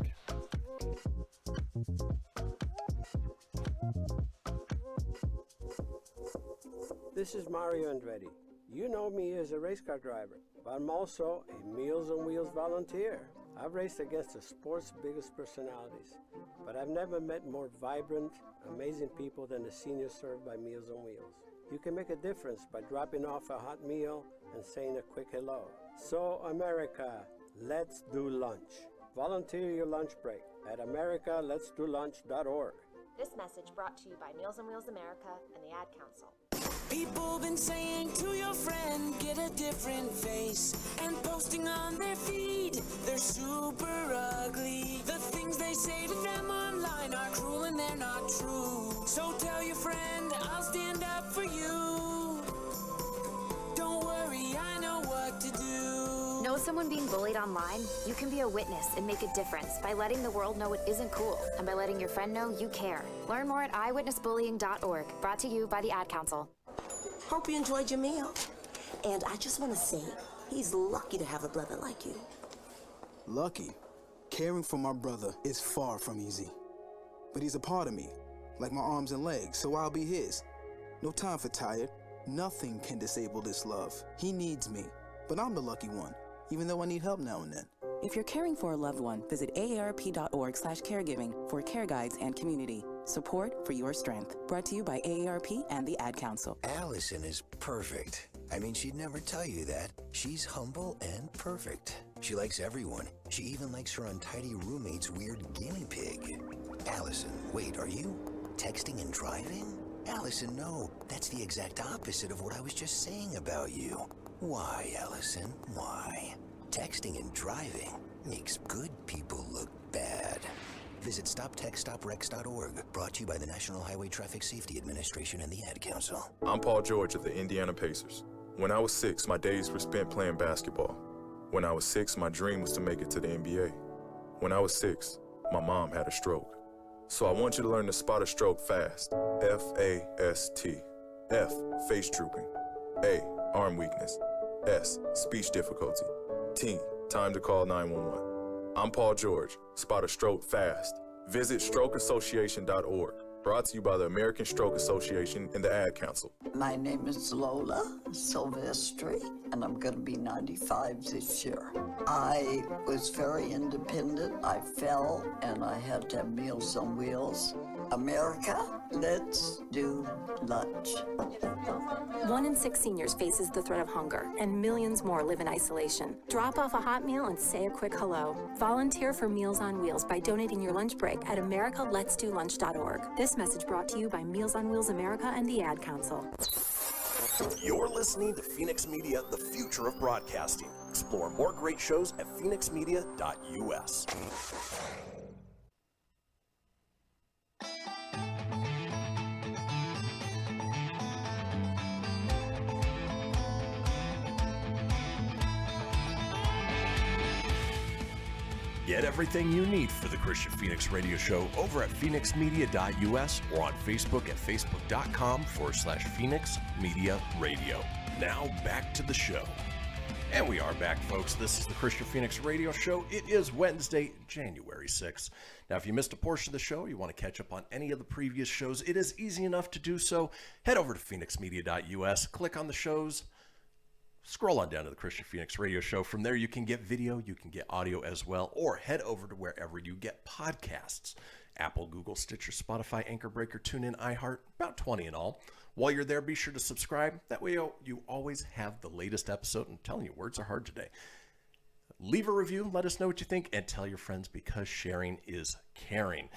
This is Mario Andretti. You know me as a race car driver, but I'm also a Meals on Wheels volunteer. I've raced against the sport's biggest personalities, but I've never met more vibrant, amazing people than the seniors served by Meals on Wheels. You can make a difference by dropping off a hot meal and saying a quick hello. So, America, let's do lunch. Volunteer your lunch break at americaletsdolunch.org. This message brought to you by Meals on Wheels America and the Ad Council. People been saying to your friend, get a different face, and posting on their feed, they're super ugly. The things they say to them online are cruel and they're not true. So tell your friend, I'll stand up for you. Don't worry, I know what to do. Know someone being bullied online? You can be a witness and make a difference by letting the world know it isn't cool and by letting your friend know you care. Learn more at eyewitnessbullying.org. Brought to you by the Ad Council. Hope you enjoyed your meal. And I just want to say, he's lucky to have a brother like you. Lucky? Caring for my brother is far from easy. But he's a part of me, like my arms and legs, so I'll be his. No time for tired. Nothing can disable this love. He needs me, but I'm the lucky one, even though I need help now and then. If you're caring for a loved one, visit aarp.org/caregiving for care guides and community. Support for your strength. Brought to you by AARP and the Ad Council. Allison is perfect. I mean, she'd never tell you that. She's humble and perfect. She likes everyone. She even likes her untidy roommate's weird guinea pig. Allison, wait, are you texting and driving? Allison, no. That's the exact opposite of what I was just saying about you. Why, Allison? Why? Texting and driving makes good people look bad. Visit StopTextStopWrecks.org, brought to you by the National Highway Traffic Safety Administration and the Ad Council. I'm Paul George of the Indiana Pacers. When I was 6, my days were spent playing basketball. When I was 6, my dream was to make it to the NBA. When I was 6, my mom had a stroke. So I want you to learn to spot a stroke fast. F-A-S-T. F, face drooping. A, arm weakness. S, speech difficulty. T, time to call 911. I'm Paul George. Spot a stroke fast. Visit strokeassociation.org. Brought to you by the American Stroke Association and the Ad Council. My name is Lola Silvestri, and I'm going to be 95 this year. I was very independent. I fell, and I had to have Meals on Wheels. America, let's do lunch. 1 in 6 seniors faces the threat of hunger, and millions more live in isolation. Drop off a hot meal and say a quick hello. Volunteer for Meals on Wheels by donating your lunch break at americaletsdolunch.org. This message brought to you by Meals on Wheels America and the Ad Council. You're listening to Fenix Media, the future of broadcasting. Explore more great shows at phoenixmedia.us. Get everything you need for the Kristian Fenix radio show over at phoenixmedia.us or on Facebook at facebook.com/Fenix Media Radio. Now back to the show. And we are back, folks. This is the Kristian Fenix radio show. It is Wednesday, January 6th. Now, if you missed a portion of the show, you want to catch up on any of the previous shows, it is easy enough to do so. Head over to phoenixmedia.us, click on the shows, scroll on down to the Kristian Fenix radio show. From there, you can get video, you can get audio as well, or head over to wherever you get podcasts. Apple, Google, Stitcher, Spotify, Anchor Breaker, TuneIn, iHeart, about 20 in all. While you're there, be sure to subscribe. That way you always have the latest episode. I'm telling you, words are hard today. Leave a review, let us know what you think, and tell your friends because sharing is caring.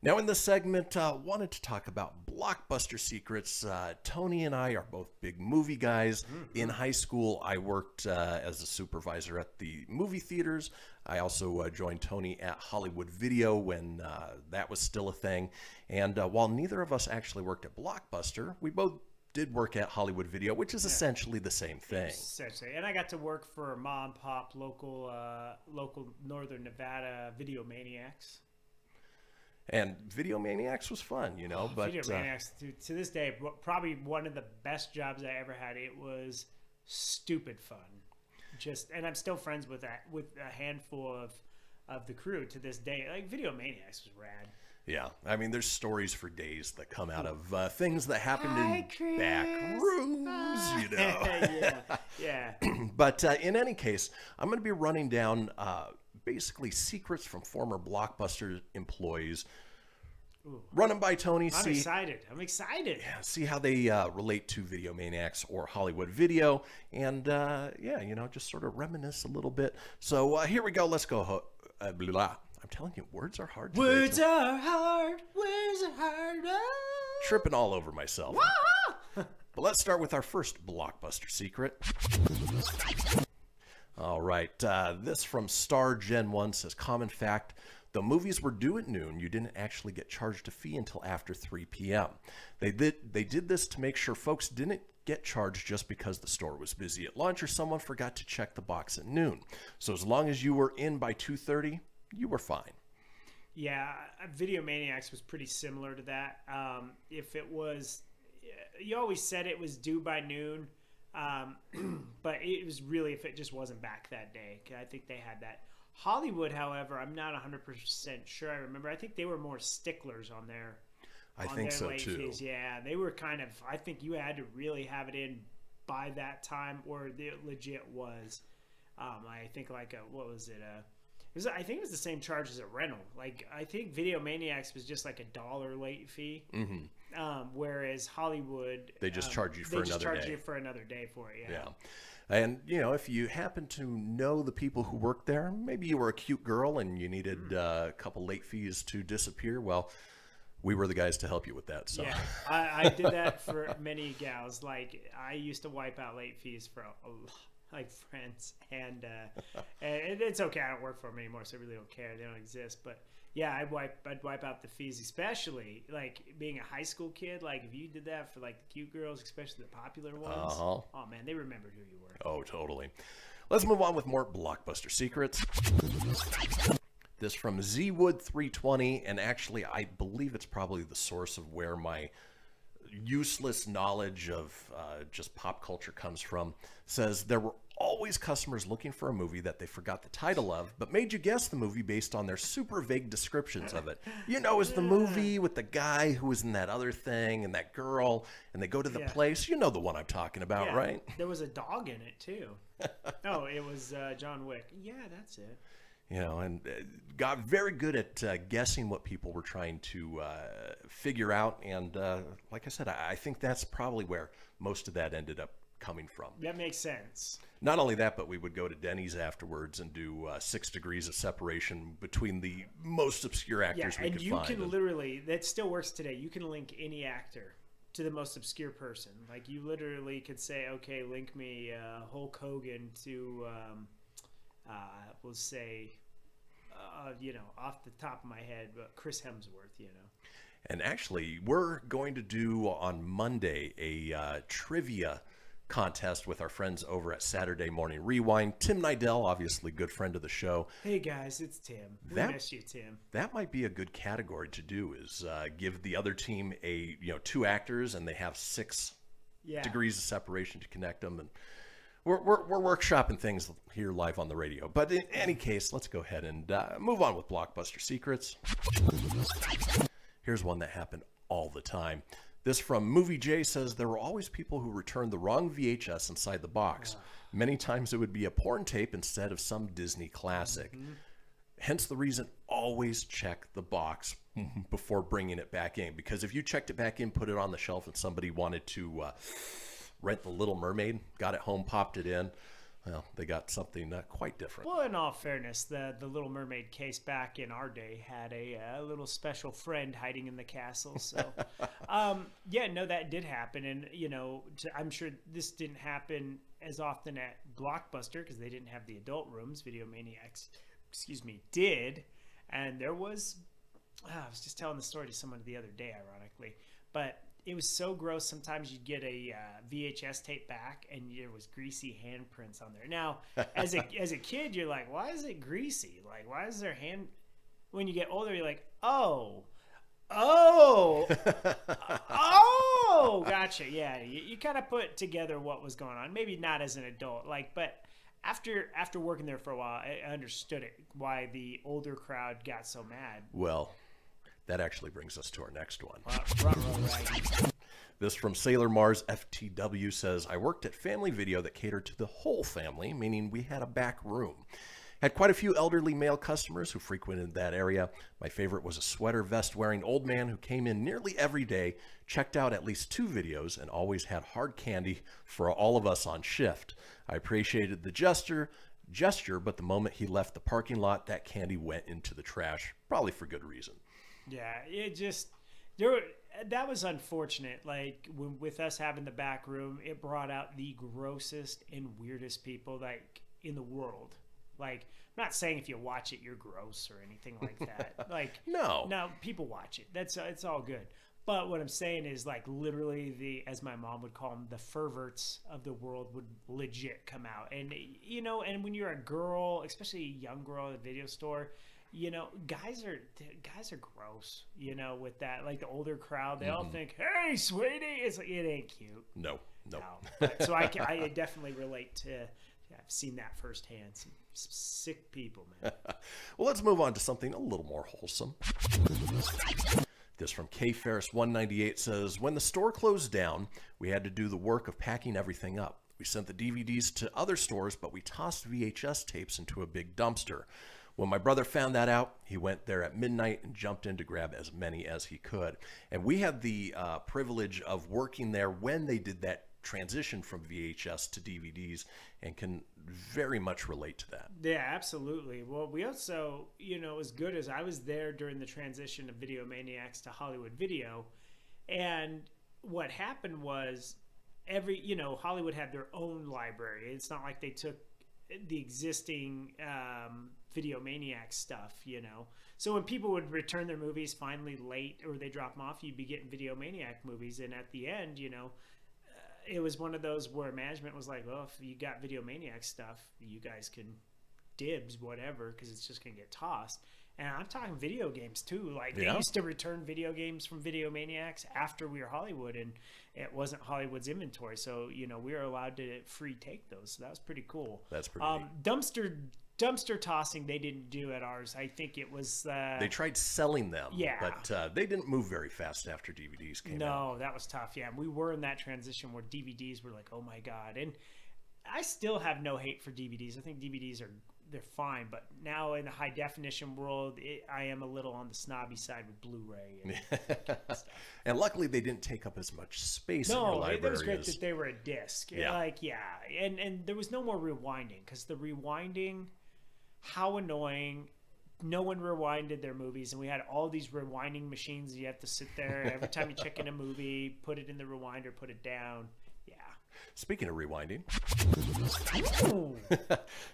Now, in this segment, wanted to talk about Blockbuster Secrets. Tony and I are both big movie guys. In high school, I worked as a supervisor at the movie theaters. I also joined Tony at Hollywood Video when that was still a thing. And while neither of us actually worked at Blockbuster, we both did work at Hollywood Video, which is essentially the same thing. Essentially. And I got to work for mom and pop local Northern Nevada Video Maniacs. And Video Maniacs was fun, you know. But Video Maniacs, to this day, probably one of the best jobs I ever had. It was stupid fun. And I'm still friends with a handful of the crew to this day. Like, Video Maniacs was rad. Yeah, I mean, there's stories for days that come out of things that happened in back rooms, you know. yeah. But in any case, I'm going to be running down basically secrets from former Blockbuster employees. Ooh. Run them by Tony. I'm excited. Yeah, see how they relate to Video Maniacs or Hollywood Video. And, just sort of reminisce a little bit. So here we go. Let's go. I'm telling you, words are hard today. Words are hard. Tripping all over myself. But let's start with our first Blockbuster secret. All right. This from Star Gen 1 says, common fact, the movies were due at noon. You didn't actually get charged a fee until after 3 p.m. They did this to make sure folks didn't get charged just because the store was busy at lunch or someone forgot to check the box at noon. So as long as you were in by 2:30, you were fine. Yeah, Video Maniacs was pretty similar to that. If it was, you always said it was due by noon, but it was really if it just wasn't back that day. I think they had that. Hollywood, however, I'm not 100% sure. I remember. I think they were more sticklers on their. I think so too. Fees. Yeah, they were kind of. I think you had to really have it in by that time, or it legit was. I think what was it? I think it was the same charge as a rental. Like, I think Video Maniacs was just like $1 late fee. Mm-hmm. Whereas Hollywood, they just charge you for another day. They just charge you for another day for it. Yeah. And, if you happen to know the people who work there, maybe you were a cute girl and you needed a couple late fees to disappear. Well, we were the guys to help you with that. So. Yeah, I did that for many gals. Like, I used to wipe out late fees for like friends, and it's okay. I don't work for them anymore, so I really don't care. They don't exist. But yeah, I'd wipe out the fees, especially like being a high school kid. Like if you did that for like the cute girls, especially the popular ones. Oh man, they remembered who you were. Oh, totally. Let's move on with more Blockbuster Secrets. This from ZWood320, and actually I believe it's probably the source of where my useless knowledge of just pop culture comes from. Says there were always customers looking for a movie that they forgot the title of, but made you guess the movie based on their super vague descriptions of it. You know, it's the movie with the guy who was in that other thing and that girl, and they go to the place. You know the one I'm talking about, right? There was a dog in it too. Oh, it was John Wick. Yeah, that's it. You know, and got very good at guessing what people were trying to figure out. And like I said, I think that's probably where most of that ended up coming from. That makes sense. Not only that, but we would go to Denny's afterwards and do 6 degrees of separation between the most obscure actors we could find. And you can literally, that still works today, you can link any actor to the most obscure person. Like, you literally could say, okay, link me Hulk Hogan to... we'll say, you know, off the top of my head, but Chris Hemsworth, you know. And actually, we're going to do on Monday a trivia contest with our friends over at Saturday Morning Rewind. Tim Nidell, obviously good friend of the show. Hey guys, it's Tim. We miss you, Tim. That might be a good category to do, is give the other team 2 actors, and they have 6 degrees of separation to connect them. And we're workshopping things here live on the radio. But in any case, let's go ahead and move on with Blockbuster Secrets. Here's one that happened all the time. This from Movie J says, there were always people who returned the wrong VHS inside the box. Many times it would be a porn tape instead of some Disney classic. Hence the reason, always check the box before bringing it back in. Because if you checked it back in, put it on the shelf, and somebody wanted to... rent The Little Mermaid, got it home, popped it in. Well, they got something quite different. Well, in all fairness, the Little Mermaid case back in our day had a little special friend hiding in the castle. So, yeah, no, that did happen. And, you know, I'm sure this didn't happen as often at Blockbuster because they didn't have the adult rooms. Video Maniacs, did. And there was, I was just telling the story to someone the other day, ironically, but it was so gross. Sometimes you'd get a VHS tape back, and there was greasy handprints on there. Now, as a kid, you're like, "Why is it greasy? Like, why is there hand?" When you get older, you're like, "Oh, gotcha." Yeah, you kind of put together what was going on. Maybe not as an adult, but after working there for a while, I understood it why the older crowd got so mad. Well, that actually brings us to our next one. Right. This from Sailor Mars FTW says, I worked at Family Video that catered to the whole family, meaning we had a back room. Had quite a few elderly male customers who frequented that area. My favorite was a sweater vest wearing old man who came in nearly every day, checked out at least 2 videos, and always had hard candy for all of us on shift. I appreciated the gesture, but the moment he left the parking lot, that candy went into the trash, probably for good reason. Yeah, that was unfortunate. Like, with us having the back room, it brought out the grossest and weirdest people in the world. Like, I'm not saying if you watch it you're gross or anything like that. Like, no, people watch it. It's all good. But what I'm saying is, like, literally as my mom would call them, the perverts of the world would legit come out. And and when you're a girl, especially a young girl at a video store, guys are gross, with that, like the older crowd, they all think, hey, sweetie, it's like, it ain't cute. No. So I definitely relate to, I've seen that firsthand. Some sick people, man. Well, let's move on to something a little more wholesome. This from K Ferris 198 says, when the store closed down, we had to do the work of packing everything up. We sent the DVDs to other stores, but we tossed VHS tapes into a big dumpster. When my brother found that out, he went there at midnight and jumped in to grab as many as he could. And we had the privilege of working there when they did that transition from VHS to DVDs, and can very much relate to that. Yeah, absolutely. Well, we also, as good as I was there during the transition of Video Maniacs to Hollywood Video, and what happened was Hollywood had their own library. It's not like they took the existing Video Maniacs stuff, So when people would return their movies finally late, or they drop them off, you'd be getting Video Maniac movies, and at the end, it was one of those where management was like, well, if you got Video Maniac stuff, you guys can dibs whatever, because it's just gonna get tossed. And I'm talking video games too. Like they used to return video games from Video Maniacs after we were Hollywood, and it wasn't Hollywood's inventory, so we were allowed to free take those. So that was pretty cool. That's pretty neat. Dumpster tossing they didn't do at ours. I think it was they tried selling them, yeah, but they didn't move very fast after DVDs came out. No, that was tough. Yeah, we were in that transition where DVDs were like, oh my god. And I still have no hate for DVDs. I think DVDs they're fine, but now in the high definition world, I am a little on the snobby side with Blu-ray and stuff. And luckily they didn't take up as much space in your library. No, it was great that they were a disc. Yeah. And there was no more rewinding, because the rewinding, how annoying. No one rewinded their movies, and we had all these rewinding machines. You have to sit there every time you check in a movie, put it in the rewinder, put it down. Yeah. Speaking of rewinding,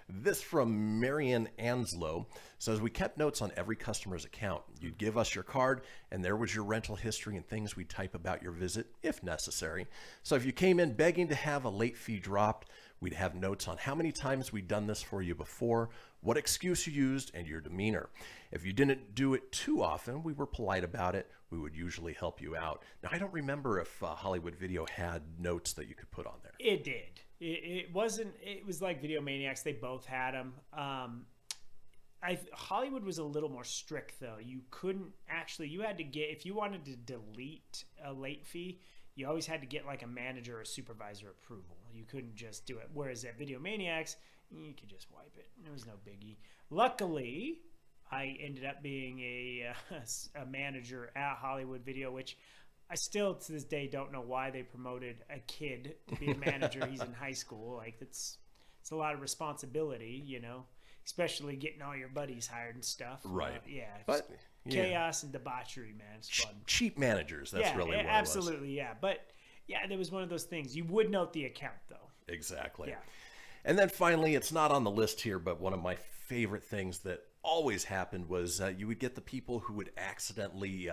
this from Marianne Anslow says, we kept notes on every customer's account. You'd give us your card, and there was your rental history and things we'd type about your visit if necessary. So if you came in begging to have a late fee dropped, we'd have notes on how many times we'd done this for you before, what excuse you used, and your demeanor. If you didn't do it too often, we were polite about it. We would usually help you out. Now, I don't remember if Hollywood Video had notes that you could put on there. It did. It wasn't. It was like Video Maniacs. They both had them. Hollywood was a little more strict, though. You couldn't actually. You had to get, if you wanted to delete a late fee, you always had to get like a manager or supervisor approval. You couldn't just do it. Whereas at Video Maniacs, you could just wipe it. It was no biggie. Luckily, I ended up being a manager at Hollywood Video, which I still to this day don't know why they promoted a kid to be a manager. He's in high school. Like it's a lot of responsibility, especially getting all your buddies hired and stuff. Right. But chaos and debauchery, man. It's fun. Cheap managers. That's really what absolutely, it was. Yeah. But yeah, there was one of those things. You would note the account, though. Exactly. Yeah. And then finally, it's not on the list here, but one of my favorite things that always happened was you would get the people who would accidentally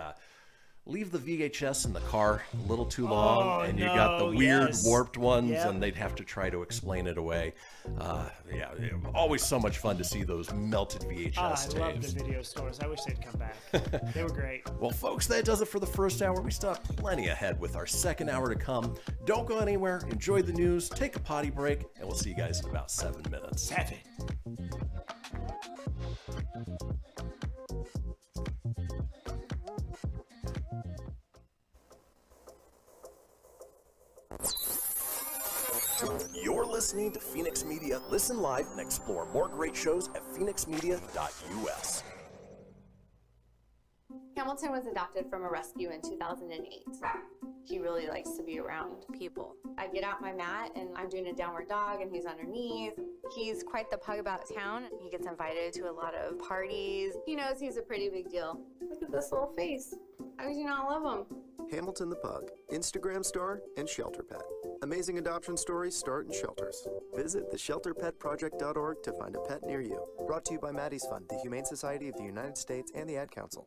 leave the VHS in the car a little too long, and you got the weird warped ones, and they'd have to try to explain it away. Always so much fun to see those melted VHS tapes. I love the video stores. I wish they'd come back. They were great. Well, folks, that does it for the first hour. We still have plenty ahead with our second hour to come. Don't go anywhere. Enjoy the news. Take a potty break, and we'll see you guys in about 7 minutes. 7. You're listening to Fenix Media. Listen live and explore more great shows at phoenixmedia.us. Hamilton was adopted from a rescue in 2008. He really likes to be around people. I get out my mat and I'm doing a downward dog and he's underneath. He's quite the pug about town. He gets invited to a lot of parties. He knows he's a pretty big deal. Look at this little face. How could you not love him? Hamilton the Pug, Instagram star and shelter pet. Amazing adoption stories start in shelters. Visit theshelterpetproject.org to find a pet near you. Brought to you by Maddie's Fund, the Humane Society of the United States, and the Ad Council.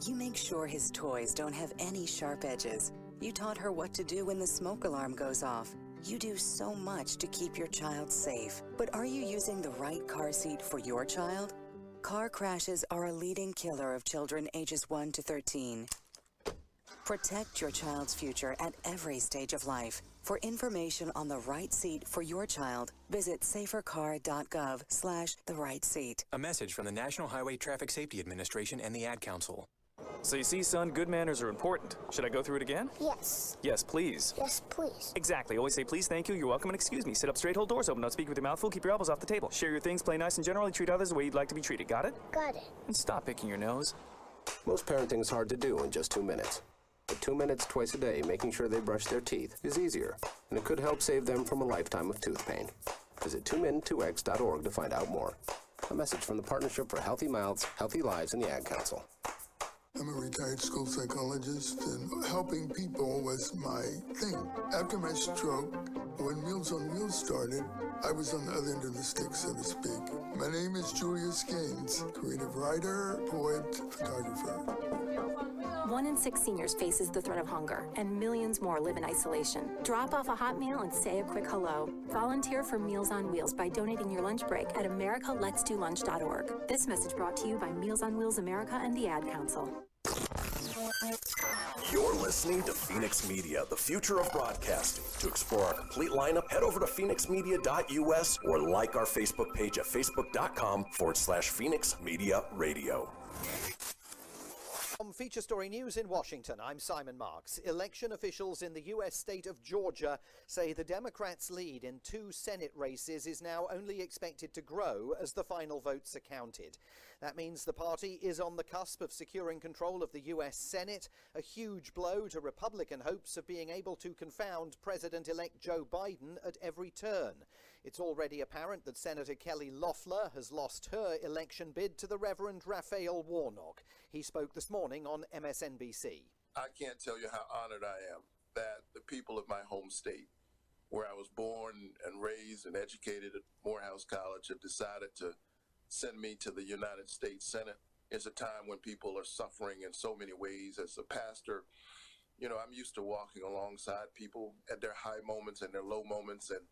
You make sure his toys don't have any sharp edges. You taught her what to do when the smoke alarm goes off. You do so much to keep your child safe. But are you using the right car seat for your child? Car crashes are a leading killer of children ages 1 to 13. Protect your child's future at every stage of life. For information on the right seat for your child, visit safercar.gov/the-right-seat. A message from the National Highway Traffic Safety Administration and the Ad Council. So you see, son, good manners are important. Should I go through it again? Yes. Yes, please. Yes, please. Exactly. Always say please, thank you, you're welcome, and excuse me. Sit up straight, hold doors open, don't speak with your mouth full, keep your elbows off the table. Share your things, play nice, and generally treat others the way you'd like to be treated. Got it? Got it. And stop picking your nose. Most parenting is hard to do in just 2 minutes. But 2 minutes twice a day making sure they brush their teeth is easier, and it could help save them from a lifetime of tooth pain. Visit 2min2x.org to find out more. A message from the Partnership for Healthy Mouths, Healthy Lives, and the Ad Council. I'm a retired school psychologist, and helping people was my thing. After my stroke, when Meals on Wheels started, I was on the other end of the stick, so to speak. My name is Julius Gaines, creative writer, poet, photographer. 1 in 6 seniors faces the threat of hunger, and millions more live in isolation. Drop off a hot meal and say a quick hello. Volunteer for Meals on Wheels by donating your lunch break at americaletsdolunch.org. This message brought to you by Meals on Wheels America and the Ad Council. You're listening to Fenix Media, the future of broadcasting. To explore our complete lineup, head over to phoenixmedia.us or like our Facebook page at facebook.com/Fenix Media Radio. From Feature Story News in Washington, I'm Simon Marks. Election officials in the U.S. state of Georgia say the Democrats' lead in 2 Senate races is now only expected to grow as the final votes are counted. That means the party is on the cusp of securing control of the U.S. Senate, a huge blow to Republican hopes of being able to confound President-elect Joe Biden at every turn. It's already apparent that Senator Kelly Loeffler has lost her election bid to the Reverend Raphael Warnock. He spoke this morning on MSNBC. I can't tell you how honored I am that the people of my home state, where I was born and raised and educated at Morehouse College, have decided to send me to the United States Senate. It's a time when people are suffering in so many ways. As a pastor, you know, I'm used to walking alongside people at their high moments and their low moments, and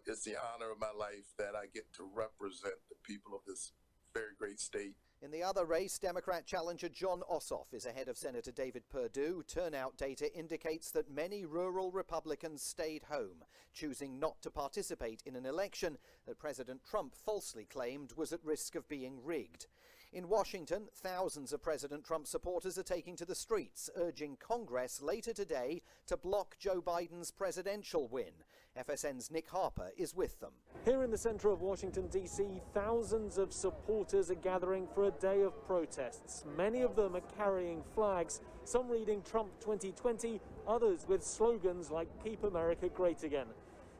it's the honor of my life that I get to represent the people of this very great state. In the other race, Democrat challenger Jon Ossoff is ahead of Senator David Perdue. Turnout data indicates that many rural Republicans stayed home, choosing not to participate in an election that President Trump falsely claimed was at risk of being rigged. In Washington, thousands of President Trump supporters are taking to the streets, urging Congress later today to block Joe Biden's presidential win. FSN's Nick Harper is with them. Here in the center of Washington, D.C., thousands of supporters are gathering for a day of protests. Many of them are carrying flags, some reading Trump 2020, others with slogans like Keep America Great Again.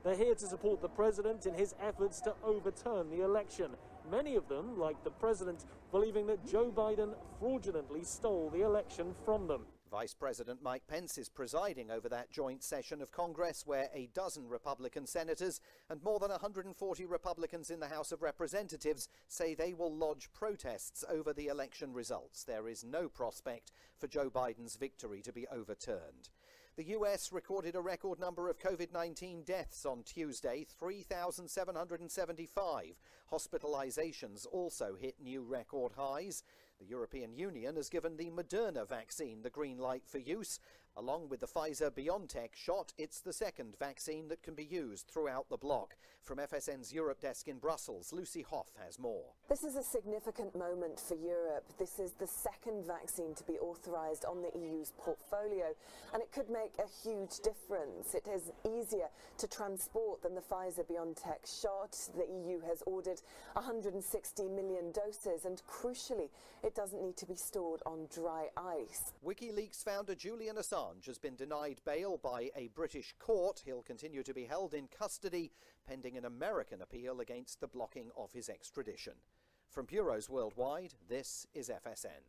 They're here to support the president in his efforts to overturn the election. Many of them, like the president, believing that Joe Biden fraudulently stole the election from them. Vice President Mike Pence is presiding over that joint session of Congress where a dozen Republican senators and more than 140 Republicans in the House of Representatives say they will lodge protests over the election results. There is no prospect for Joe Biden's victory to be overturned. The U.S. recorded a record number of COVID-19 deaths on Tuesday, 3,775. Hospitalizations also hit new record highs. The European Union has given the Moderna vaccine the green light for use. Along with the Pfizer-BioNTech shot, it's the second vaccine that can be used throughout the bloc. From FSN's Europe desk in Brussels, Lucy Hoff has more. This is a significant moment for Europe. This is the second vaccine to be authorised on the EU's portfolio, and it could make a huge difference. It is easier to transport than the Pfizer-BioNTech shot. The EU has ordered 160 million doses, and crucially, it doesn't need to be stored on dry ice. WikiLeaks founder Julian Assange has been denied bail by a British court. He'll continue to be held in custody pending an American appeal against the blocking of his extradition. From bureaus worldwide, this is FSN.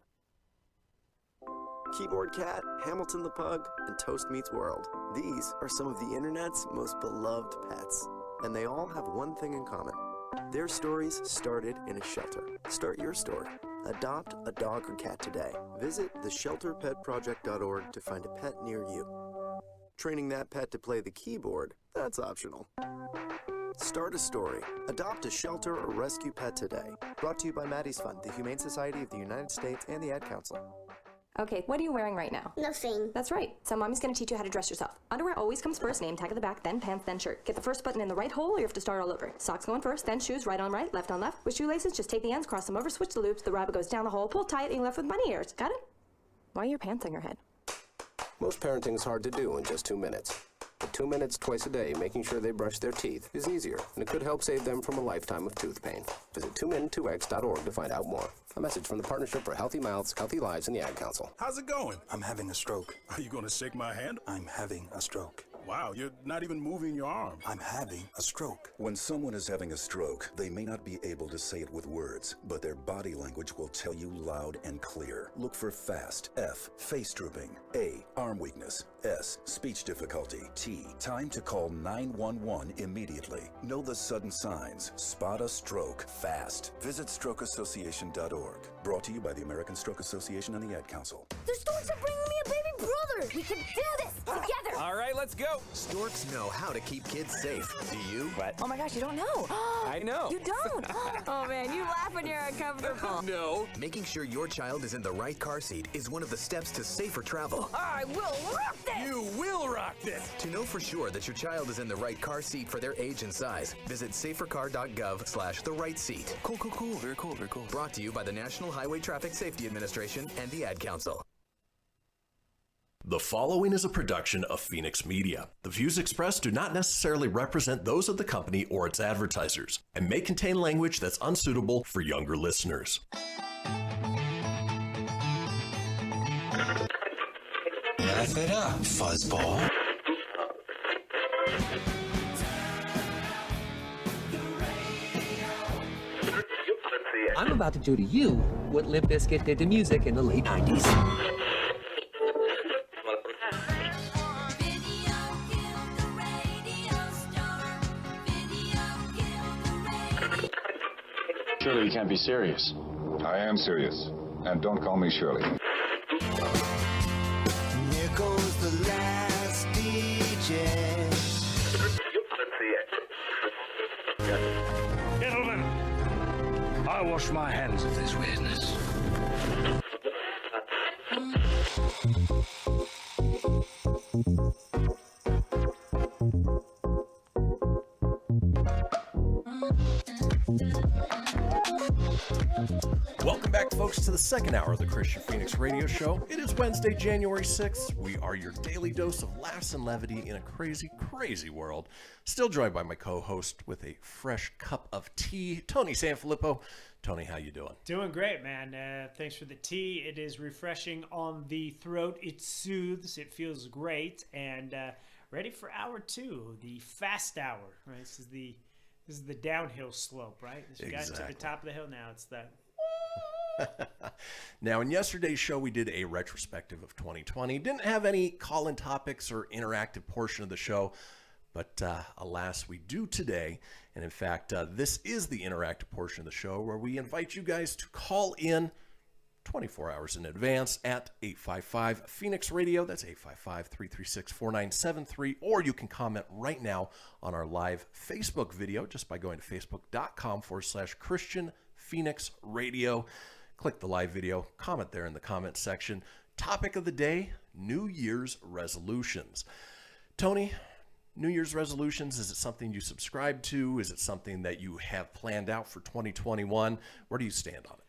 Keyboard Cat, Hamilton the Pug, and Toast Meets World. These are some of the internet's most beloved pets, and they all have one thing in common. Their stories started in a shelter. Start your story. Adopt a dog or cat today. Visit theshelterpetproject.org to find a pet near you. Training that pet to play the keyboard, that's optional. Start a story. Adopt a shelter or rescue pet today. Brought to you by Maddie's Fund, the Humane Society of the United States, and the Ad Council. Okay, what are you wearing right now? Nothing. That's right. So mommy's gonna teach you how to dress yourself. Underwear always comes first, name tag at the back, then pants, then shirt. Get the first button in the right hole or you have to start all over. Socks going first, then shoes, right on right, left on left. With shoelaces, just take the ends, cross them over, switch the loops, the rabbit goes down the hole, pull tight, and you're left with bunny ears. Got it? Why are your pants on your head? Most parenting is hard to do in just 2 minutes. But 2 minutes twice a day making sure they brush their teeth is easier, and it could help save them from a lifetime of tooth pain. Visit 2min2x.org to find out more. A message from the Partnership for Healthy Mouths, Healthy Lives, and the Ad Council. How's it going? I'm having a stroke. Are you going to shake my hand? I'm having a stroke. Wow, you're not even moving your arm. I'm having a stroke. When someone is having a stroke, they may not be able to say it with words, but their body language will tell you loud and clear. Look for FAST. F, face drooping. A, arm weakness. S, speech difficulty. T, time to call 911 immediately. Know the sudden signs. Spot a stroke fast. Visit strokeassociation.org. Brought to you by the American Stroke Association and the Ad Council. The storks are bringing me a baby brother. We can do this together. All right, let's go. Storks know how to keep kids safe. Do you? What? Oh my gosh, you don't know. I know. You don't? Oh man, you laugh when you're uncomfortable. No. Making sure your child is in the right car seat is one of the steps to safer travel. I will rock this. You will rock this. To know for sure that your child is in the right car seat for their age and size, visit safercar.gov/the right seat. Cool. Very cool. Brought to you by the National Highway Traffic Safety Administration and the Ad Council. The following is a production of Fenix Media. The views expressed do not necessarily represent those of the company or its advertisers and may contain language that's unsuitable for younger listeners. Laugh it up, fuzzball. I'm about to do to you what Limp Bizkit did to music in the late 90s. Surely you can't be serious. I am serious. And don't call me Shirley. Here goes the last DJ. Gentlemen, I wash my hands of this weirdness. Welcome back, folks, to the second hour of the Kristian Fenix radio show. It is Wednesday, January 6th. We are your daily dose of laughs and levity in a crazy, crazy world. Still joined by my co-host with a fresh cup of tea, Tony Sanfilippo. Tony, how you doing? Doing great, man. Thanks for the tea. It is refreshing on the throat. It soothes. It feels great. And ready for hour two, the fast hour. Right? This is the downhill slope, right? As you got to the top of the hill, now it's that. Now, in yesterday's show, we did a retrospective of 2020. Didn't have any call-in topics or interactive portion of the show, but alas, we do today. And in fact, this is the interactive portion of the show where we invite you guys to call in 24 hours in advance at 855-FENIX-RADIO. That's 855-336-4973. Or you can comment right now on our live Facebook video just by going to facebook.com/Kristian Fenix Radio. Click the live video, comment there in the comment section. Topic of the day, New Year's resolutions. Tony, New Year's resolutions, is it something you subscribe to? Is it something that you have planned out for 2021? Where do you stand on it?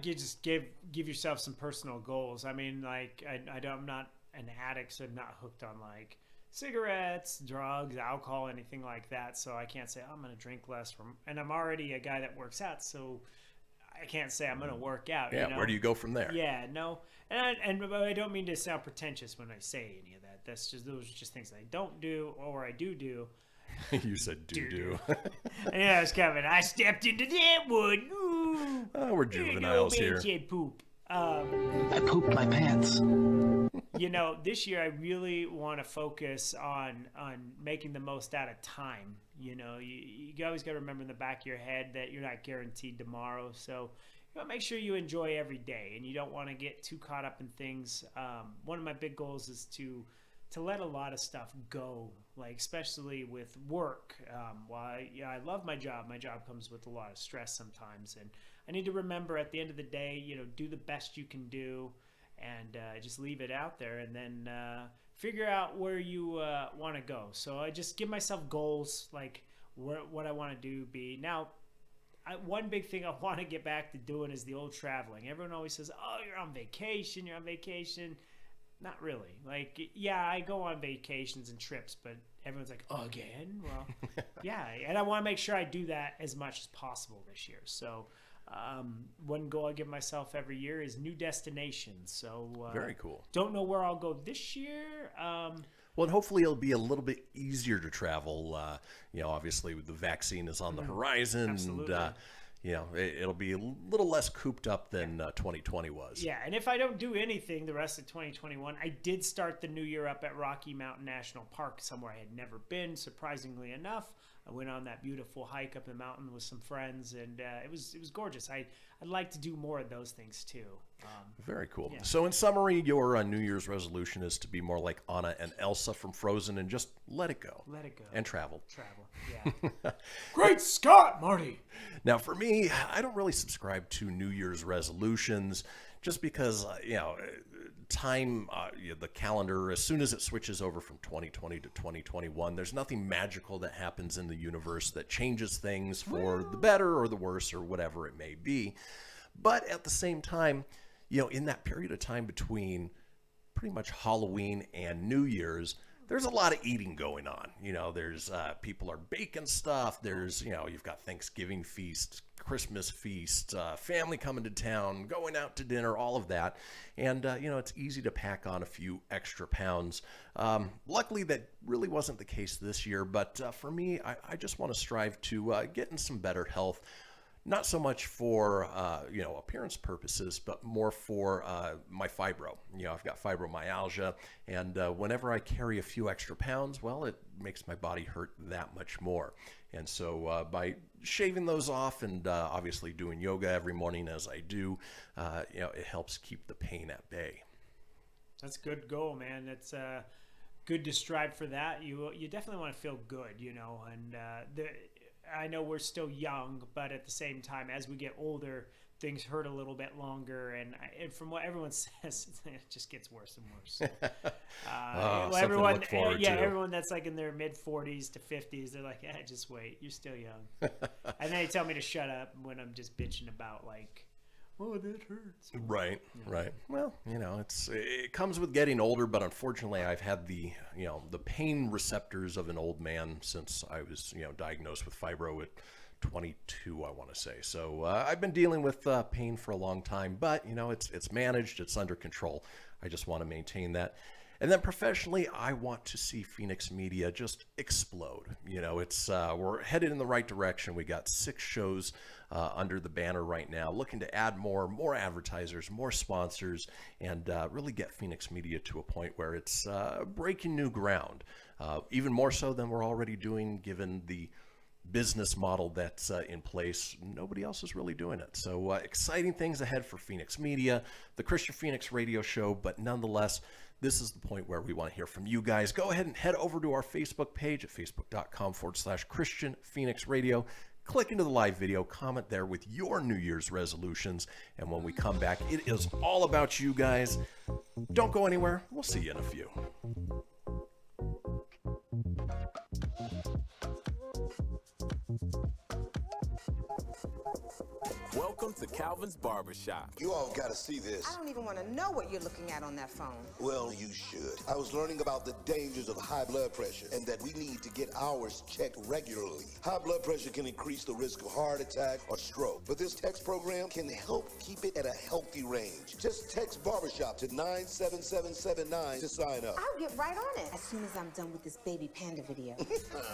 You just give yourself some personal goals. I mean, like, I'm not an addict, so I'm not hooked on like cigarettes, drugs, alcohol, anything like that. So I can't say, I'm going to drink less. And I'm already a guy that works out, so I can't say I'm going to work out. Yeah, you know? Where do you go from there? Yeah, no. And I don't mean to sound pretentious when I say any of that. Those are just things I don't do, or I do. You said do. Yeah, it's coming. I stepped into that one. Ooh. Oh, we're juveniles here. Poop. I pooped my pants. You know, this year I really want to focus on making the most out of time. You know, you always got to remember in the back of your head that you're not guaranteed tomorrow. So you want to make sure you enjoy every day, and you don't want to get too caught up in things. One of my big goals is to let a lot of stuff go, like especially with work. While I love my job comes with a lot of stress sometimes, and I need to remember at the end of the day, do the best you can do, and just leave it out there, and then figure out where you want to go. So I just give myself goals, like what I want to do. Now, one big thing I want to get back to doing is the old traveling. Everyone always says, "Oh, you're on vacation. You're on vacation." Not really. Like, yeah, I go on vacations and trips, but everyone's like, again? Well, yeah. And I want to make sure I do that as much as possible this year. So one goal I give myself every year is new destinations. So very cool. Don't know where I'll go this year. Well, Well, and hopefully it'll be a little bit easier to travel. Obviously the vaccine is on the horizon. Absolutely. And, it'll be a little less cooped up than 2020 was. Yeah, and if I don't do anything the rest of 2021, I did start the new year up at Rocky Mountain National Park, somewhere I had never been, surprisingly enough. I went on that beautiful hike up the mountain with some friends, and it was gorgeous. I'd like to do more of those things too. Very cool. Yeah. So in summary, your New Year's resolution is to be more like Anna and Elsa from Frozen and just let it go. Let it go. And travel. Yeah. Great Scott, Marty! Now, for me, I don't really subscribe to New Year's resolutions just because, time, the calendar, as soon as it switches over from 2020 to 2021, there's nothing magical that happens in the universe that changes things for the better or the worse or whatever it may be. But at the same time, in that period of time between pretty much Halloween and New Year's, there's a lot of eating going on. There's people are baking stuff. There's, you've got Thanksgiving feast, Christmas feast, family coming to town, going out to dinner, all of that. And, it's easy to pack on a few extra pounds. Luckily, that really wasn't the case this year. But for me, I just want to strive to get in some better health. Not so much for, appearance purposes, but more for my fibro. I've got fibromyalgia, and whenever I carry a few extra pounds, well, it makes my body hurt that much more. And so by shaving those off and obviously doing yoga every morning as I do, it helps keep the pain at bay. That's a good goal, man. It's good to strive for that. You definitely want to feel good, and I know we're still young, but at the same time, as we get older, things hurt a little bit longer. And from what everyone says, it just gets worse and worse. Everyone that's like in their mid 40s to 50s, they're like, just wait, you're still young. And they tell me to shut up when I'm just bitching about oh, that hurts. Right. Well, it comes with getting older, but unfortunately I've had the pain receptors of an old man since I was, diagnosed with fibro at 22, I want to say. So I've been dealing with pain for a long time, but it's managed, it's under control. I just want to maintain that. And then professionally, I want to see Fenix Media just explode. We're headed in the right direction. We got 6 shows under the banner right now, looking to add more advertisers, more sponsors, and really get Fenix Media to a point where it's breaking new ground, even more so than we're already doing, given the business model that's in place. Nobody else is really doing it. So exciting things ahead for Fenix Media, the Kristian Fenix radio show, but nonetheless, this is the point where we want to hear from you guys. Go ahead and head over to our Facebook page at facebook.com/Kristian Fenix Radio. Click into the live video, comment there with your New Year's resolutions, and when we come back, it is all about you guys. Don't go anywhere. We'll see you in a few. Welcome to Calvin's Barbershop. You all gotta see this. I don't even want to know what you're looking at on that phone. Well, you should. I was learning about the dangers of high blood pressure and that we need to get ours checked regularly. High blood pressure can increase the risk of heart attack or stroke, but this text program can help keep it at a healthy range. Just text Barbershop to 97779 to sign up. I'll get right on it as soon as I'm done with this baby panda video.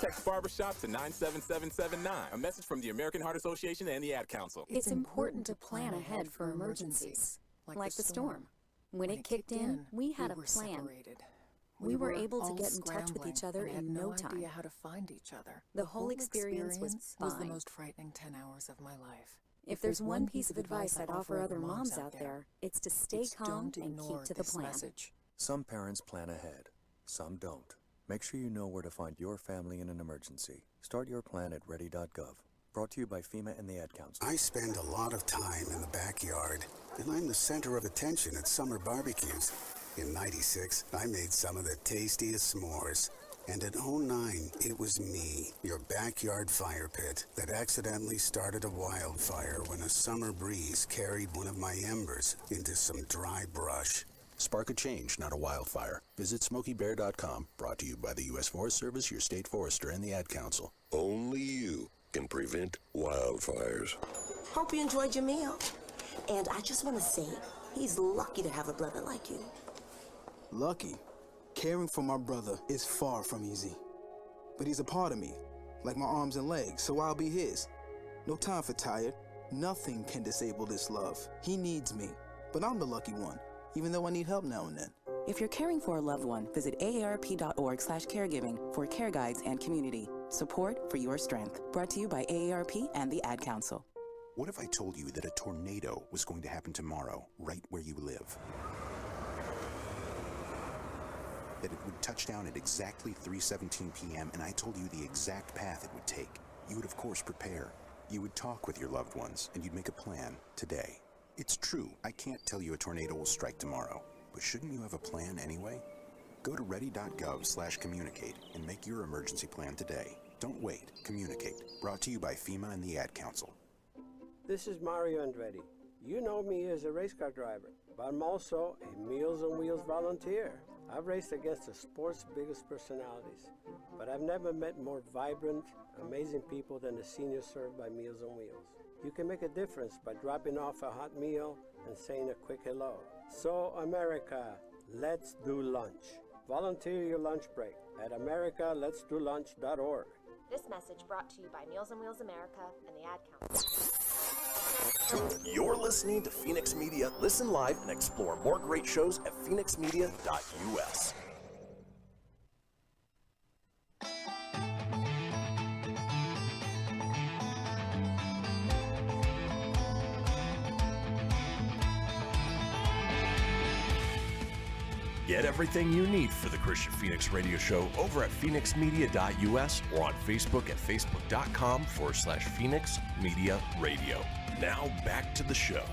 Text Barbershop to 97779. A message from the American Heart Association and the Ad Council. It's important to plan ahead for emergencies, like the storm. When it kicked in, we had a plan. We were able to get in touch with each other in no time. Idea how to find each other. The whole experience was the fine. most frightening 10 hours of my life. If there's one piece of advice I'd offer other moms out there, it's to stay calm and keep to the plan. Some parents plan ahead, some don't. Make sure you know where to find your family in an emergency. Start your plan at ready.gov. Brought to you by FEMA and the Ad Council. I spend a lot of time in the backyard, and I'm the center of attention at summer barbecues. In '96, I made some of the tastiest s'mores. And in '09, it was me, your backyard fire pit, that accidentally started a wildfire when a summer breeze carried one of my embers into some dry brush. Spark a change, not a wildfire. Visit SmokeyBear.com. Brought to you by the U.S. Forest Service, your state forester, and the Ad Council. Only you can prevent wildfires. Hope you enjoyed your meal. And I just want to say, he's lucky to have a brother like you. Lucky? Caring for my brother is far from easy. But he's a part of me, like my arms and legs, so I'll be his. No time for tired. Nothing can disable this love. He needs me, but I'm the lucky one, even though I need help now and then. If you're caring for a loved one, visit aarp.org/caregiving for care guides and community. Support for your strength. Brought to you by AARP and the Ad Council. What if I told you that a tornado was going to happen tomorrow, right where you live? That it would touch down at exactly 3:17 p.m., and I told you the exact path it would take. You would, of course, prepare. You would talk with your loved ones, and you'd make a plan today. It's true, I can't tell you a tornado will strike tomorrow, but shouldn't you have a plan anyway? Go to ready.gov/communicate and make your emergency plan today. Don't wait, communicate. Brought to you by FEMA and the Ad Council. This is Mario Andretti. You know me as a race car driver, but I'm also a Meals on Wheels volunteer. I've raced against the sport's biggest personalities, but I've never met more vibrant, amazing people than the seniors served by Meals on Wheels. You can make a difference by dropping off a hot meal and saying a quick hello. So, America, let's do lunch. Volunteer your lunch break at americaletsdolunch.org. This message brought to you by Meals on Wheels America and the Ad Council. You're listening to Fenix Media. Listen live and explore more great shows at phoenixmedia.us. Get everything you need for the Kristian Fenix Radio Show over at phoenixmedia.us or on Facebook at facebook.com/Fenix Media Radio. Now back to the show.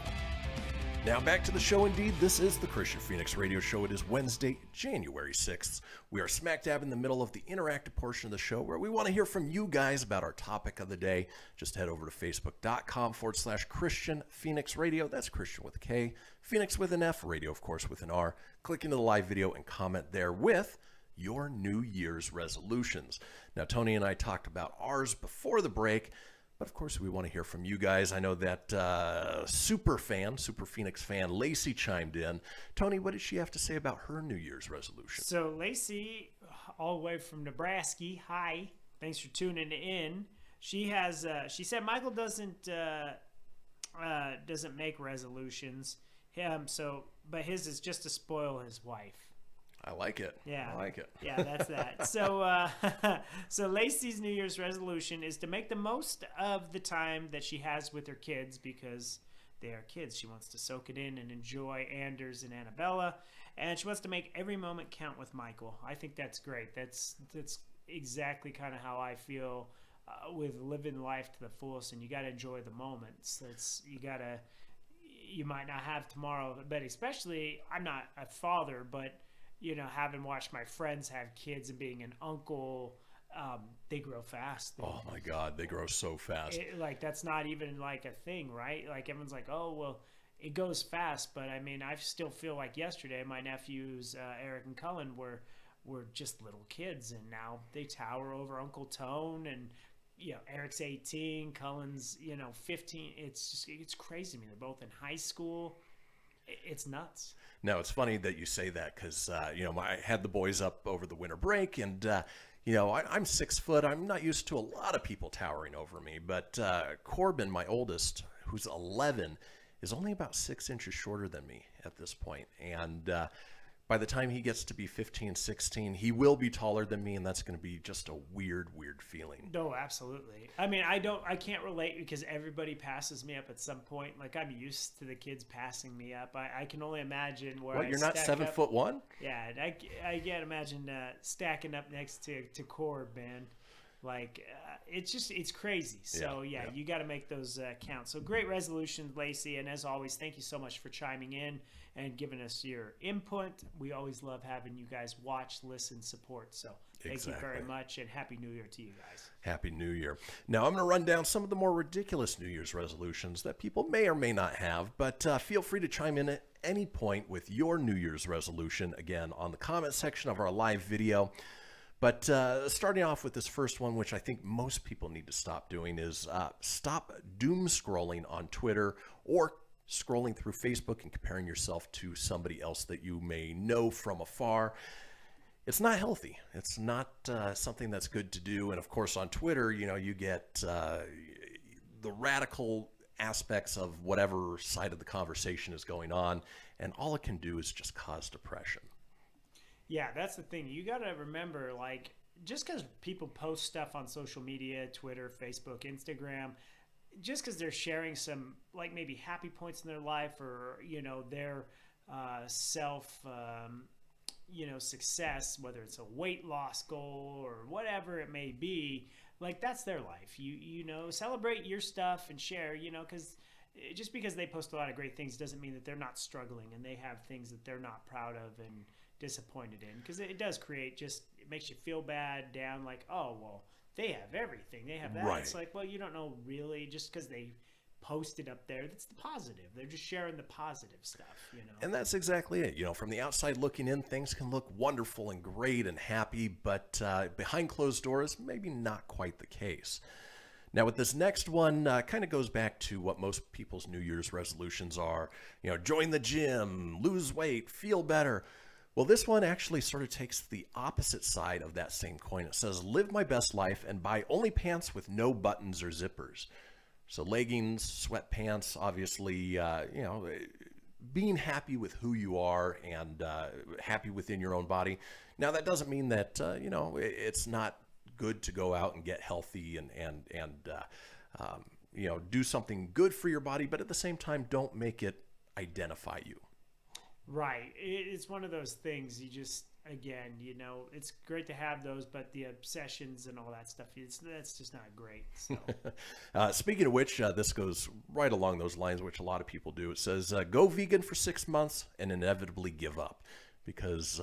Indeed. This is the Kristian Fenix Radio Show. It is Wednesday, January 6th. We are smack dab in the middle of the interactive portion of the show where we want to hear from you guys about our topic of the day. Just head over to facebook.com/Kristian Fenix Radio. That's Kristian with a K, Phoenix with an F, radio, of course, with an R. Click into the live video and comment there with your New Year's resolutions. Now, Tony and I talked about ours before the break. But, of course, we want to hear from you guys. I know that Super Phoenix fan, Lacey chimed in. Tony, what did she have to say about her New Year's resolution? So, Lacey, all the way from Nebraska, hi. Thanks for tuning in. She has. She said Michael doesn't make resolutions. But his is just to spoil his wife. I like it. Yeah. I like it. Yeah, that's that. So Lacey's New Year's resolution is to make the most of the time that she has with her kids because they are kids. She wants to soak it in and enjoy Anders and Annabella, and she wants to make every moment count with Michael. I think that's great. That's exactly kind of how I feel with living life to the fullest, and you got to enjoy the moments. You might not have tomorrow, but especially, I'm not a father, but having watched my friends have kids and being an uncle, they grow fast. Oh my God, they grow so fast. That's not even like a thing, right? Like everyone's like, oh, well, it goes fast. But I mean, I still feel like yesterday, my nephews, Eric and Cullen, were just little kids. And now they tower over Uncle Tone. And, Eric's 18, Cullen's, 15. It's crazy to me. They're both in high school. It's nuts. No, it's funny that you say that because, I had the boys up over the winter break and, I'm 6 foot. I'm not used to a lot of people towering over me. But Corbin, my oldest, who's 11, is only about 6 inches shorter than me at this point. And by the time he gets to be 15, 16, he will be taller than me, and that's going to be just a weird feeling. No, absolutely. I mean, I can't relate because everybody passes me up at some point. Like, I'm used to the kids passing me up. I can only imagine where What, you're not 7'1"? Yeah, I can't imagine stacking up next to Corbin. Like, it's crazy. So, yeah. You got to make those count. So, great resolution, Lacey. And as always, thank you so much for chiming in and giving us your input. We always love having you guys watch, listen, support. So, thank you very much. And Happy New Year to you guys. Happy New Year. Now, I'm going to run down some of the more ridiculous New Year's resolutions that people may or may not have. But feel free to chime in at any point with your New Year's resolution, again, on the comment section of our live video. But starting off with this first one, which I think most people need to stop doing, is stop doom scrolling on Twitter or scrolling through Facebook and comparing yourself to somebody else that you may know from afar. it's not healthy. It's not something that's good to do. And of course, on Twitter, you get the radical aspects of whatever side of the conversation is going on, and all it can do is just cause depression. Yeah, that's the thing. You got to remember, like, just because people post stuff on social media, Twitter, Facebook, Instagram, just because they're sharing some, like, maybe happy points in their life, or their self success, whether it's a weight loss goal or whatever it may be, like, that's their life. You celebrate your stuff and share, because just because they post a lot of great things doesn't mean that they're not struggling and they have things that they're not proud of and disappointed in, because it does create, it makes you feel bad, down, like, oh, well, they have everything, they have that. Right. It's like, well, you don't know really, just because they posted up there, that's the positive. They're just sharing the positive stuff, And that's exactly it. From the outside looking in, things can look wonderful and great and happy, but behind closed doors, maybe not quite the case. Now, with this next one, kind of goes back to what most people's New Year's resolutions are. Join the gym, lose weight, feel better. Well, this one actually sort of takes the opposite side of that same coin. It says, live my best life and buy only pants with no buttons or zippers. So leggings, sweatpants, obviously, being happy with who you are and happy within your own body. Now, that doesn't mean that, it's not good to go out and get healthy and do something good for your body, but at the same time, don't make it identify you. Right. It's one of those things you just, again, it's great to have those, but the obsessions and all that stuff, that's just not great. So. Speaking of which, this goes right along those lines, which a lot of people do. It says, go vegan for 6 months and inevitably give up, because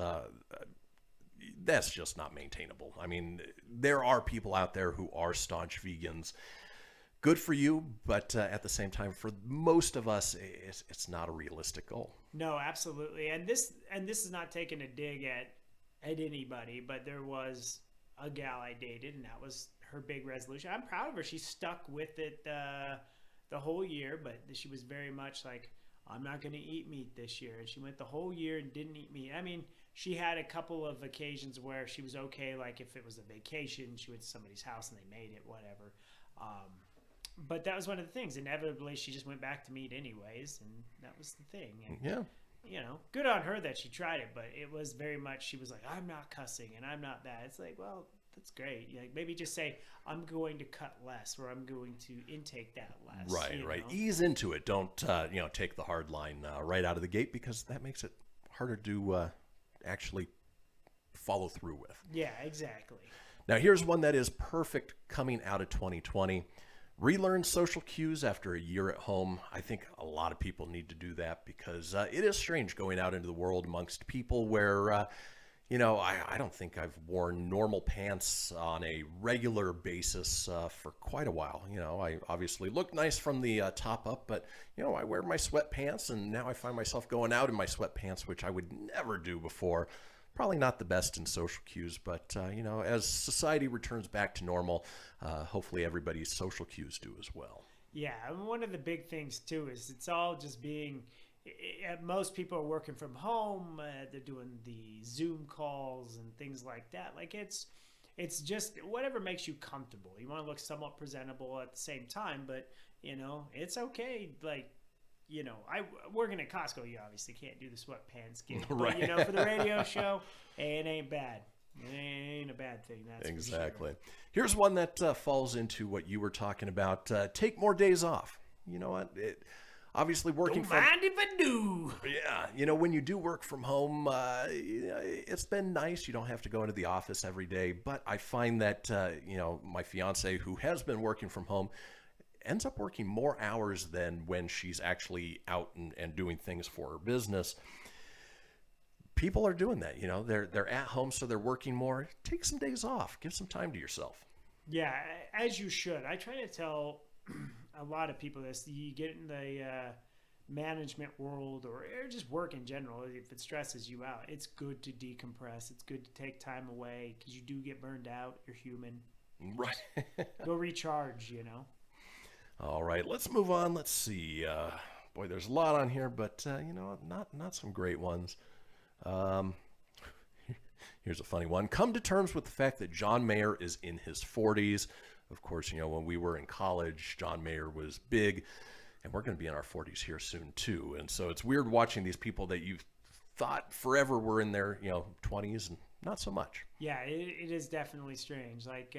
that's just not maintainable. I mean, there are people out there who are staunch vegans. Good for you, but at the same time, for most of us, it's not a realistic goal. No, absolutely. And this is not taking a dig at anybody, but there was a gal I dated, and that was her big resolution. I'm proud of her. She stuck with it the whole year, but she was very much like, I'm not going to eat meat this year. And she went the whole year and didn't eat meat. I mean, she had a couple of occasions where she was okay, like if it was a vacation, she went to somebody's house and they made it, whatever. But that was one of the things. Inevitably, she just went back to meat anyways, and that was the thing. And, yeah. Good on her that she tried it, but it was very much, she was like, I'm not cussing and I'm not that. It's like, well, that's great. Maybe just say, I'm going to cut less, or I'm going to intake that less. Right. Ease into it. Don't, take the hard line right out of the gate, because that makes it harder to actually follow through with. Yeah, exactly. Now, here's one that is perfect coming out of 2020. Relearn social cues after a year at home. I think a lot of people need to do that, because it is strange going out into the world amongst people where, I don't think I've worn normal pants on a regular basis for quite a while. I obviously look nice from the top up, but, I wear my sweatpants, and now I find myself going out in my sweatpants, which I would never do before. Probably not the best in social cues, but, as society returns back to normal, hopefully everybody's social cues do as well. Yeah, and one of the big things, too, is it's all just being, most people are working from home, they're doing the Zoom calls and things like that. Like, it's just whatever makes you comfortable. You want to look somewhat presentable at the same time, but, it's okay, like, working at Costco, you obviously can't do the sweatpants gig. Right. But, for the radio show, it ain't bad. It ain't a bad thing, that's Exactly. for sure. Here's one that falls into what you were talking about. Take more days off. You know what? Obviously working Don't mind if I do. Yeah. When you do work from home, it's been nice. You don't have to go into the office every day. But I find that, my fiance, who has been working from home, ends up working more hours than when she's actually out and doing things for her business. People are doing that, they're at home, so they're working more. Take some days off, give some time to yourself. Yeah, as you should. I try to tell a lot of people this. You get in the management world or just work in general, if it stresses you out, it's good to decompress. It's good to take time away, because you do get burned out. You're human. Right. Go recharge, All right, let's move on. Let's see. Boy, there's a lot on here, but not some great ones. Here's a funny one. Come to terms with the fact that John Mayer is in his 40s. Of course, when we were in college, John Mayer was big, and we're going to be in our 40s here soon too. And so it's weird watching these people that you thought forever were in their 20s and not so much. Yeah, it is definitely strange. Like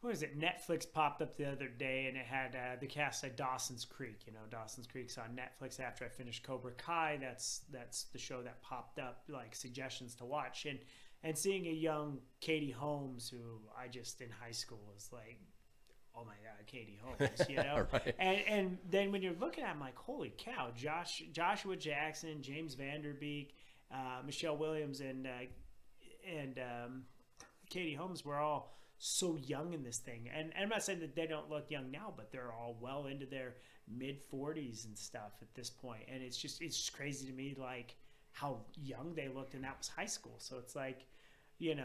what is it? Netflix popped up the other day, and it had the cast of Dawson's Creek. Dawson's Creek's on Netflix after I finished Cobra Kai. That's the show that popped up, like suggestions to watch. And seeing a young Katie Holmes, who I just in high school was like, oh my God, Katie Holmes, Right. And then when you're looking at it, I'm like, holy cow, Joshua Jackson, James Vanderbeek, Michelle Williams, and Katie Holmes were all so young in this thing. And I'm not saying that they don't look young now, but they're all well into their mid-40s and stuff at this point. And it's just crazy to me, like, how young they looked, and that was high school. So it's like, do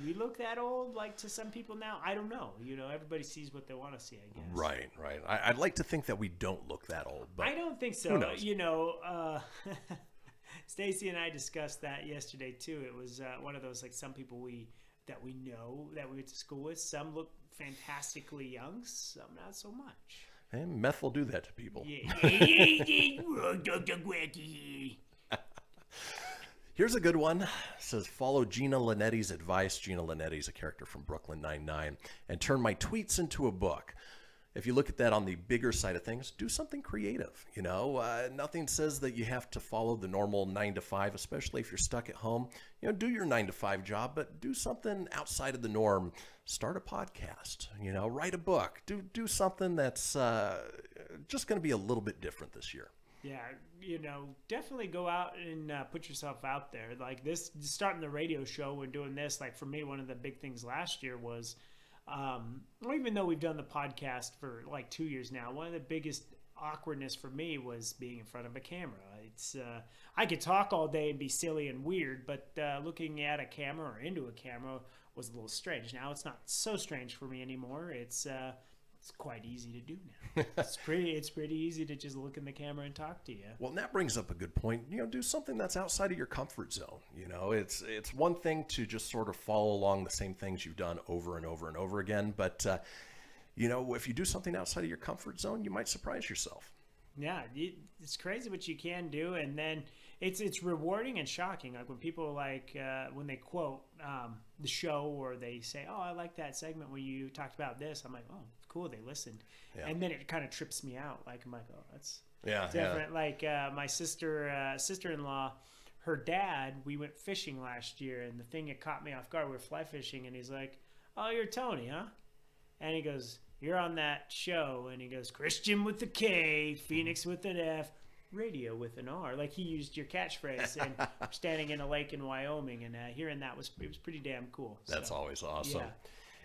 we look that old, like, to some people now? I don't know. Everybody sees what they want to see, I guess. Right. I'd like to think that we don't look that old, but I don't think so. Who knows? Stacy and I discussed that yesterday too. It was one of those, like, some people that we know that we went to school with. Some look fantastically young, some not so much. And meth will do that to people. Here's a good one. It says, follow Gina Linetti's advice. Gina Linetti's a character from Brooklyn Nine-Nine, and turn my tweets into a book. If you look at that on the bigger side of things, do something creative. Nothing says that you have to follow the normal 9 to 5, especially if you're stuck at home. Do your 9 to 5 job, but do something outside of the norm. Start a podcast, write a book, do something that's just going to be a little bit different this year. Yeah, definitely go out and put yourself out there. Like this, starting the radio show and doing this, like for me, one of the big things last year was, even though we've done the podcast for like 2 years now, one of the biggest awkwardness for me was being in front of a camera. It's I could talk all day and be silly and weird, but looking at a camera or into a camera was a little strange. Now it's not so strange for me anymore. It's quite easy to do now. It's pretty easy to just look in the camera and talk to you. Well, and that brings up a good point. Do something that's outside of your comfort zone. It's one thing to just sort of follow along the same things you've done over and over and over again. But, if you do something outside of your comfort zone, you might surprise yourself. Yeah, it's crazy what you can do. And then it's rewarding and shocking. Like when people when they quote the show, or they say, oh, I like that segment when you talked about this. I'm like, oh, cool, they listened. Yeah. And then it kind of trips me out. Like I'm like, oh, that's different. Yeah. Like my sister-in-law, her dad, we went fishing last year, and the thing that caught me off guard, we were fly fishing, and he's like, oh, you're Tony, huh? And he goes, you're on that show. And he goes, Kristian with the K, Fenix with an F, radio with an R. Like he used your catchphrase. And we're standing in a lake in Wyoming, and hearing that was pretty damn cool. That's always awesome. Yeah.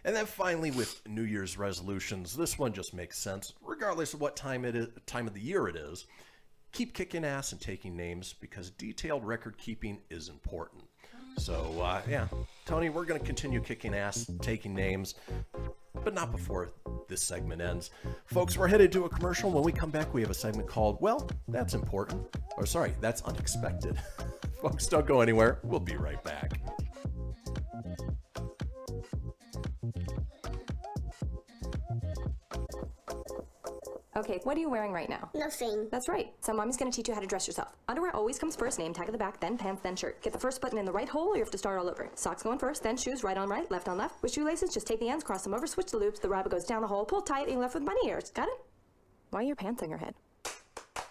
And then finally, with New Year's resolutions, this one just makes sense, regardless of what time of the year it is. Keep kicking ass and taking names, because detailed record keeping is important. So, Tony, we're going to continue kicking ass, taking names, but not before this segment ends. Folks, we're headed to a commercial. When we come back, we have a segment called, well, that's important. Or sorry, that's unexpected. Folks, don't go anywhere. We'll be right back. Okay, what are you wearing right now? Nothing. That's right. So mommy's gonna teach you how to dress yourself. Underwear always comes first, name tag at the back, then pants, then shirt. Get the first button in the right hole, or you have to start all over. Socks going first, then shoes, right on right, left on left. With shoelaces, just take the ends, cross them over, switch the loops, the rabbit goes down the hole, pull tight, and you're left with bunny ears. Got it? Why are your pants on your head?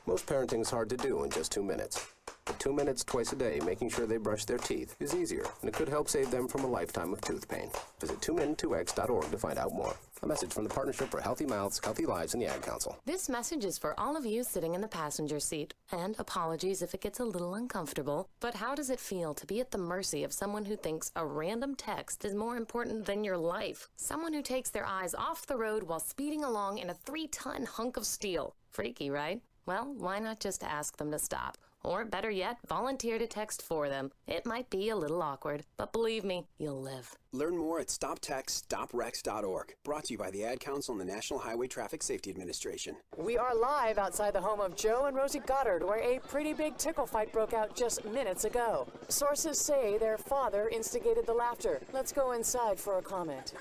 Most parenting's hard to do in just 2 minutes. But 2 minutes twice a day making sure they brush their teeth is easier, and it could help save them from a lifetime of tooth pain. Visit 2min2x.org to find out more. A message from the Partnership for Healthy Mouths, Healthy Lives, and the Ad Council. This message is for all of you sitting in the passenger seat. And apologies if it gets a little uncomfortable, but how does it feel to be at the mercy of someone who thinks a random text is more important than your life? Someone who takes their eyes off the road while speeding along in a 3-ton hunk of steel. Freaky, right? Well, why not just ask them to stop? Or better yet, volunteer to text for them. It might be a little awkward, but believe me, you'll live. Learn more at StopTextStopWrecks.org. Brought to you by the Ad Council and the National Highway Traffic Safety Administration. We are live outside the home of Joe and Rosie Goddard, where a pretty big tickle fight broke out just minutes ago. Sources say their father instigated the laughter. Let's go inside for a comment.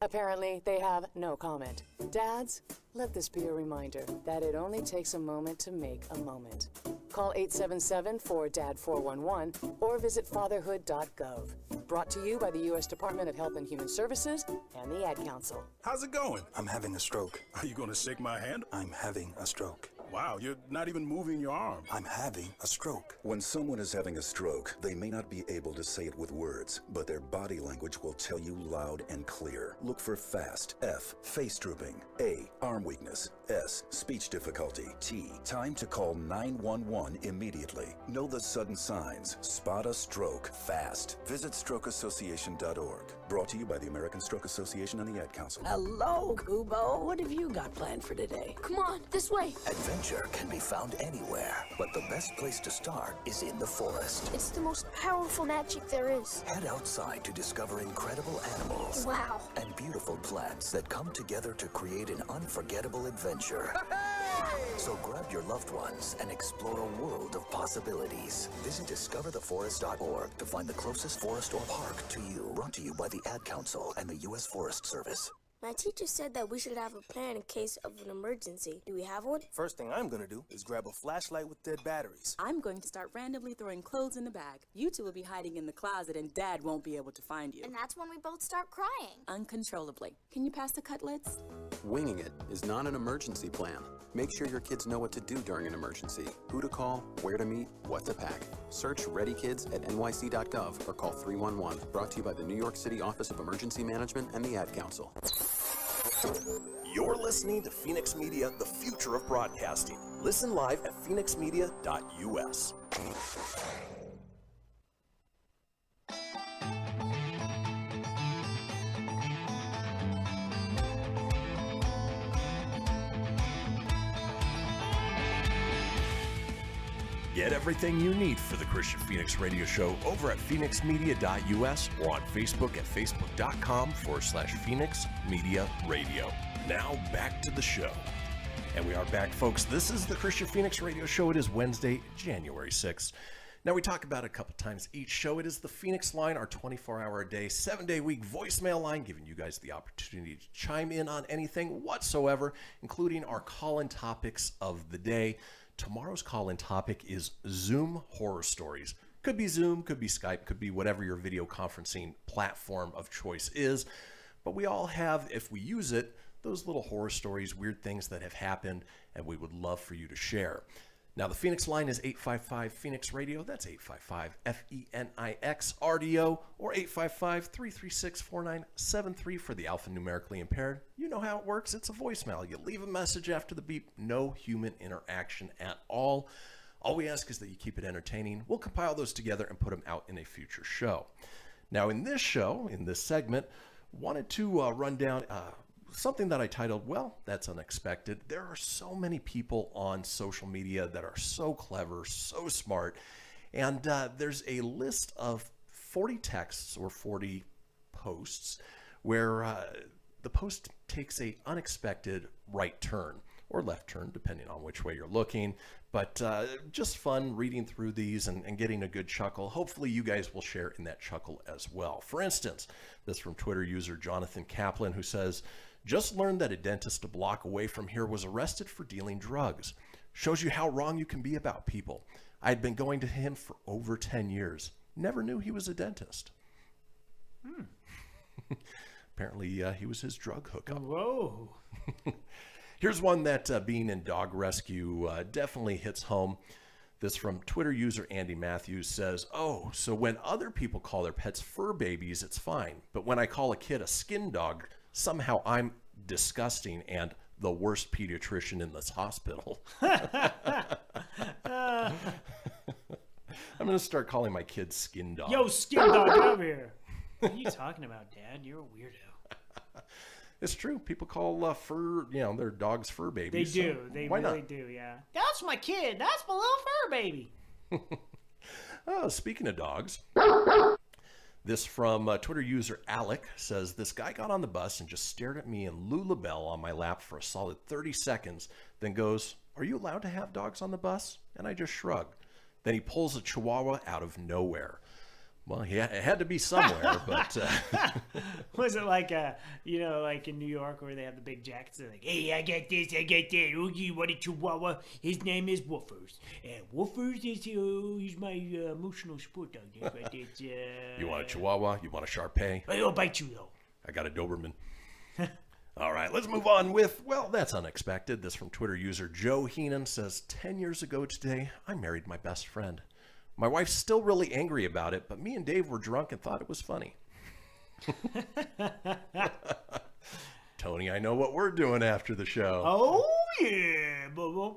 Apparently, they have no comment. Dads, let this be a reminder that it only takes a moment to make a moment. Call 877-4DAD-411 or visit fatherhood.gov. Brought to you by the U.S. Department of Health and Human Services and the Ad Council. How's it going? I'm having a stroke. Are you going to shake my hand? I'm having a stroke. Wow, you're not even moving your arm. I'm having a stroke. When someone is having a stroke, they may not be able to say it with words, but their body language will tell you loud and clear. Look for FAST. F, face drooping. A, arm weakness. S, speech difficulty. T, time to call 911 immediately. Know the sudden signs. Spot a stroke fast. Visit strokeassociation.org. Brought to you by the American Stroke Association and the Ad Council. Hello, Kubo. What have you got planned for today? Come on, this way. Adventure can be found anywhere, but the best place to start is in the forest. It's the most powerful magic there is. Head outside to discover incredible animals. Wow. And beautiful plants that come together to create an unforgettable adventure. So grab your loved ones and explore a world of possibilities. Visit discovertheforest.org to find the closest forest or park to you. Brought to you by the Ad Council and the U.S. Forest Service. My teacher said that we should have a plan in case of an emergency. Do we have one? First thing I'm gonna do is grab a flashlight with dead batteries. I'm going to start randomly throwing clothes in the bag. You two will be hiding in the closet and Dad won't be able to find you. And that's when we both start crying. Uncontrollably. Can you pass the cutlets? Winging it is not an emergency plan. Make sure your kids know what to do during an emergency, who to call, where to meet, what to pack. Search Ready Kids at nyc.gov or call 311. Brought to you by the New York City Office of Emergency Management and the Ad Council. You're listening to Fenix Media, the future of broadcasting. Listen live at phoenixmedia.us. Get everything you need for the Kristian Fenix radio show over at phoenixmedia.us or on Facebook at facebook.com/Fenix Media Radio. Now back to the show. And we are back, folks. This is the Kristian Fenix radio show. It is Wednesday, January 6th. Now, we talk about it a couple times each show. It is the Fenix Line, our 24-hour-a-day, 7-day-a-week voicemail line, giving you guys the opportunity to chime in on anything whatsoever, including our call-in topics of the day. Tomorrow's call-in topic is Zoom horror stories. Could be Zoom, could be Skype, could be whatever your video conferencing platform of choice is. But we all have, if we use it, those little horror stories, weird things that have happened, and we would love for you to share. Now, the Fenix line is 855-FENIX-RADIO. That's 855-FENIX-RDO or 855-336-4973 for the alphanumerically impaired. You know how it works. It's a voicemail. You leave a message after the beep. No human interaction at all. All we ask is that you keep it entertaining. We'll compile those together and put them out in a future show. Now, in this show, in this segment, wanted to run down something that I titled, Well, That's Unexpected. There are so many people on social media that are so clever, so smart, and there's a list of 40 texts or 40 posts where the post takes a unexpected right turn or left turn, depending on which way you're looking. But just fun reading through these and getting a good chuckle. Hopefully you guys will share in that chuckle as well. For instance, this from Twitter user Jonathan Kaplan, who says, just learned that a dentist a block away from here was arrested for dealing drugs. Shows you how wrong you can be about people. I had been going to him for over 10 years. Never knew he was a dentist. Apparently he was his drug hookup. Whoa. Here's one that being in dog rescue definitely hits home. This from Twitter user Andy Matthews says, oh, so when other people call their pets fur babies, it's fine. But when I call a kid a skin dog, somehow I'm disgusting and the worst pediatrician in this hospital. I'm going to start calling my kids skin dog. Yo, skin dog, get over here. What are you talking about, Dad? You're a weirdo. It's true. People call fur, their dogs fur They babies. do. So They why really not? do, yeah. That's my kid. That's my little fur baby. Oh, speaking of dogs, this from Twitter user Alec says, this guy got on the bus and just stared at me and Lou LaBelle on my lap for a solid 30 seconds, then goes, "Are you allowed to have dogs on the bus?" And I just shrugged. Then he pulls a chihuahua out of nowhere. Well, it had to be somewhere, but... Was it like, like in New York where they have the big jackets? They're like, "Hey, I got this, I got that. Oh, you want a chihuahua? His name is Woofers. And Woofers is, he's my emotional support dog." You want a chihuahua? You want a Shar-Pei? I'll bite you, though. I got a Doberman. All right, let's move on with, well, that's unexpected. This from Twitter user Joe Heenan says, 10 years ago today, I married my best friend. My wife's still really angry about it, but me and Dave were drunk and thought it was funny. Tony, I know what we're doing after the show. Oh, yeah, Bubba.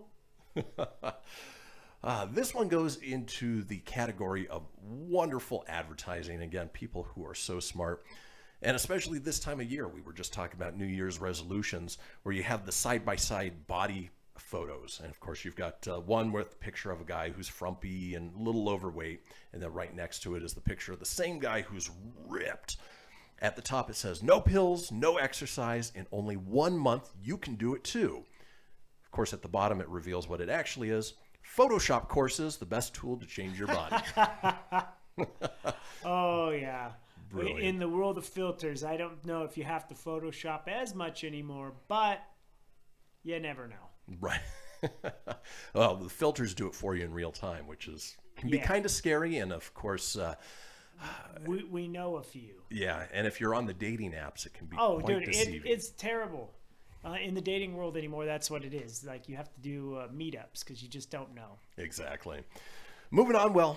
This one goes into the category of wonderful advertising. Again, people who are so smart. And especially this time of year, we were just talking about New Year's resolutions, where you have the side-by-side body photos. And of course, you've got one with a picture of a guy who's frumpy and a little overweight. And then right next to it is the picture of the same guy who's ripped. At the top, it says, no pills, no exercise. In only 1 month, you can do it too. Of course, at the bottom, it reveals what it actually is. Photoshop courses, the best tool to change your body. Oh, yeah. Brilliant. In the world of filters, I don't know if you have to Photoshop as much anymore, but you never know. Right. Well, the filters do it for you in real time, which can be Yeah. kind of scary. And of course, we know a few. yeah. And if you're on the dating apps, it can be Oh, quite dude, deceiving. it's terrible. In the dating world anymore, that's what it is. Like, you have to do meetups because you just don't know. Exactly. Moving on,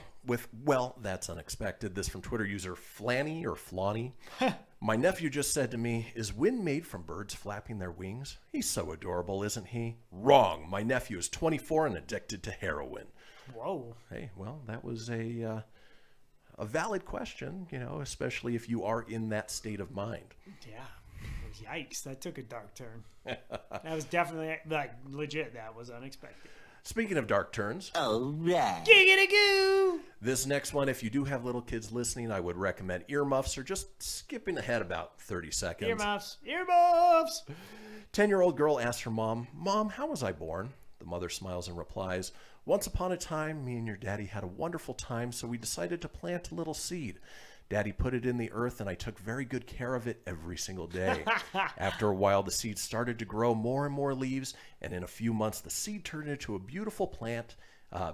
that's unexpected. This from Twitter user Flanny or Flawny. My nephew just said to me, is wind made from birds flapping their wings? He's so adorable, isn't he? Wrong. My nephew is 24 and addicted to heroin. Whoa. Hey, well, that was a valid question, especially if you are in that state of mind. Yeah. Yikes, that took a dark turn. That was definitely, legit, that was unexpected. Speaking of dark turns. All right. Giggity-goo! This next one, if you do have little kids listening, I would recommend earmuffs or just skipping ahead about 30 seconds. Earmuffs! Earmuffs! 10-year-old girl asks her mom, "Mom, how was I born?" The mother smiles and replies, "Once upon a time, me and your daddy had a wonderful time, so we decided to plant a little seed. Daddy put it in the earth, and I took very good care of it every single day. After a while, the seed started to grow more and more leaves, and in a few months, the seed turned into a beautiful plant,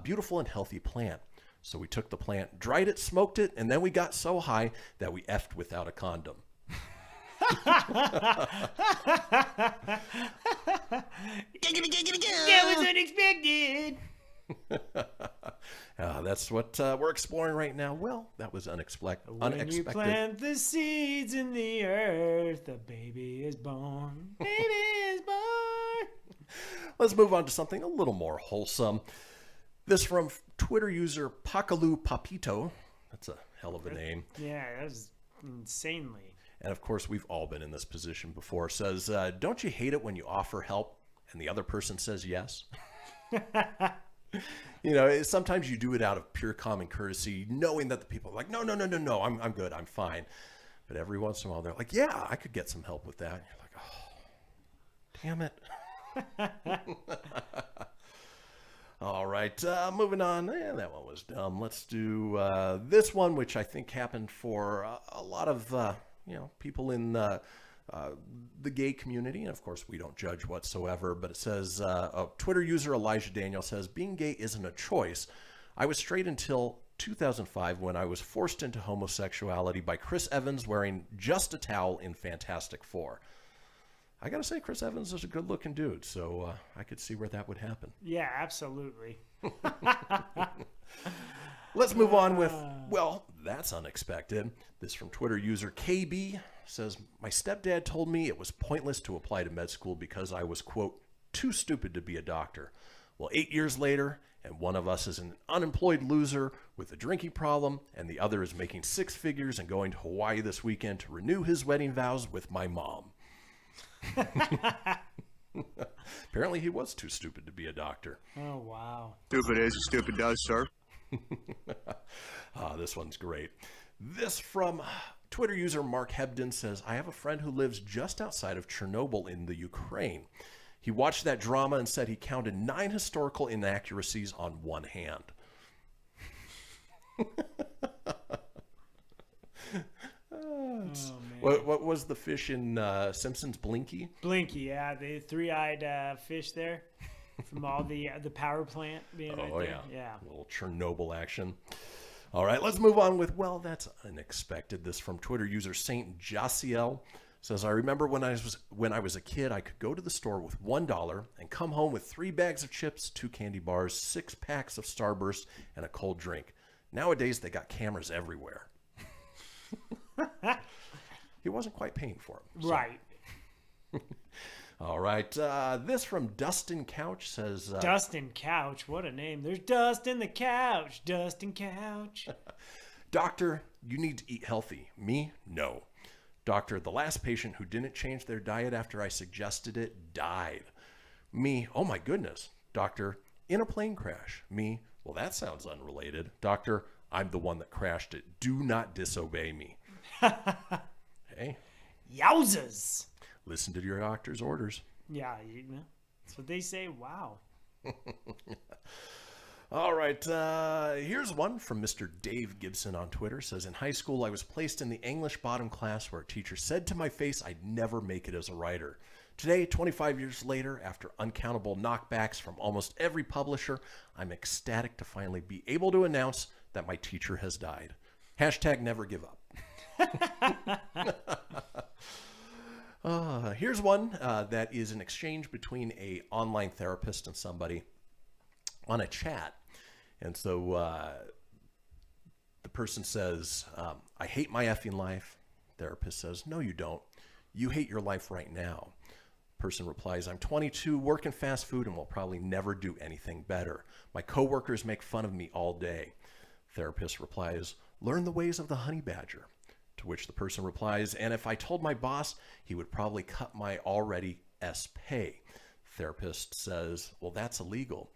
beautiful and healthy plant. So we took the plant, dried it, smoked it, and then we got so high that we effed without a condom." That was unexpected! That's what we're exploring right now. Well, that was unexpected. When you plant the seeds in the earth, the baby is born. Baby is born. Let's move on to something a little more wholesome. This from Twitter user Pakalu Papito. That's a hell of a name. Yeah, that was insanely. And of course, we've all been in this position before. Says, don't you hate it when you offer help and the other person says yes? Sometimes you do it out of pure common courtesy, knowing that the people are like, no, I'm good, I'm fine. But every once in a while, they're like, yeah, I could get some help with that. You're like, oh, damn it. All right, moving on. That one was dumb. Let's do this one, which I think happened for a lot of people in the gay community. And of course, we don't judge whatsoever. But it says, a Twitter user Elijah Daniel says, being gay isn't a choice. I was straight until 2005 when I was forced into homosexuality by Chris Evans wearing just a towel in Fantastic Four. I gotta say, Chris Evans is a good-looking dude, so I could see where that would happen. Yeah, absolutely. Let's move on with, well, that's unexpected. This from Twitter user KB says, my stepdad told me it was pointless to apply to med school because I was, quote, too stupid to be a doctor. Well, 8 years later, and one of us is an unemployed loser with a drinking problem, and the other is making six figures and going to Hawaii this weekend to renew his wedding vows with my mom. Apparently he was too stupid to be a doctor. Oh, wow. Stupid is, stupid does, sir. This one's great. This from Twitter user Mark Hebden says, I have a friend who lives just outside of Chernobyl in the Ukraine. He watched that drama and said he counted 9 historical inaccuracies on one hand. What was the fish in Simpsons? Blinky? Blinky, yeah. The three-eyed fish there from all the power plant being right there. Yeah. A little Chernobyl action. All right, let's move on with, well, that's unexpected. This from Twitter user Saint Jasiel says, I remember when I was a kid, I could go to the store with $1 and come home with 3 bags of chips, 2 candy bars, 6 packs of Starburst, and a cold drink. Nowadays, they got cameras everywhere. He wasn't quite paying for them. So. Right. All right. This from Dustin Couch says... Dustin Couch? What a name. There's dust in the couch. Dustin Couch. Doctor, you need to eat healthy. Me? No. Doctor, the last patient who didn't change their diet after I suggested it died. Me? Oh my goodness. Doctor, in a plane crash. Me? Well, that sounds unrelated. Doctor, I'm the one that crashed it. Do not disobey me. Hey. Yowzas. Listen to your doctor's orders. Yeah, that's what they say. Wow. All right. Here's one from Mr. Dave Gibson on Twitter. Says, in high school, I was placed in the English bottom class where a teacher said to my face I'd never make it as a writer. Today, 25 years later, after uncountable knockbacks from almost every publisher, I'm ecstatic to finally be able to announce that my teacher has died. Hashtag never give up. Here's one that is an exchange between a online therapist and somebody on a chat. And so the person says, I hate my effing life. Therapist says, no, you don't. You hate your life right now. Person replies, I'm 22, work in fast food, and will probably never do anything better. My coworkers make fun of me all day. Therapist replies, learn the ways of the honey badger. To which the person replies, and if I told my boss, he would probably cut my already S pay. Therapist says, well, that's illegal.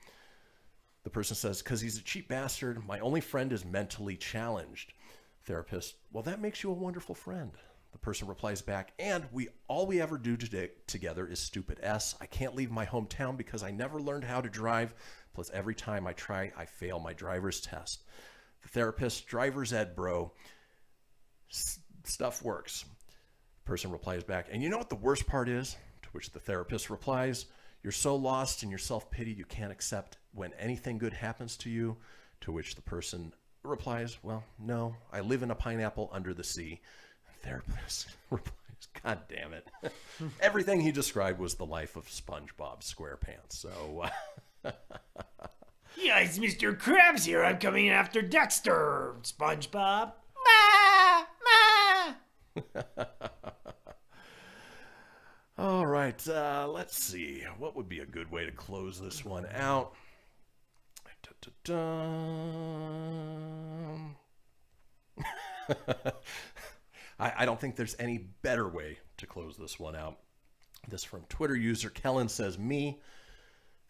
The person says, because he's a cheap bastard. My only friend is mentally challenged. Therapist, well, that makes you a wonderful friend. The person replies back, and all we ever do together is stupid S. I can't leave my hometown because I never learned how to drive. Plus, every time I try, I fail my driver's test. The therapist, driver's ed, bro. Stuff works. Person replies back, and you know what the worst part is? To which the therapist replies, you're so lost in your self-pity you can't accept when anything good happens to you. To which the person replies, well, no, I live in a pineapple under the sea. The therapist replies, God damn it. Everything he described was the life of SpongeBob SquarePants. So, yeah, it's Mr. Krabs here. I'm coming after Dexter, SpongeBob. All right, let's see. What would be a good way to close this one out? I don't think there's any better way to close this one out. This from Twitter user Kellen says, me,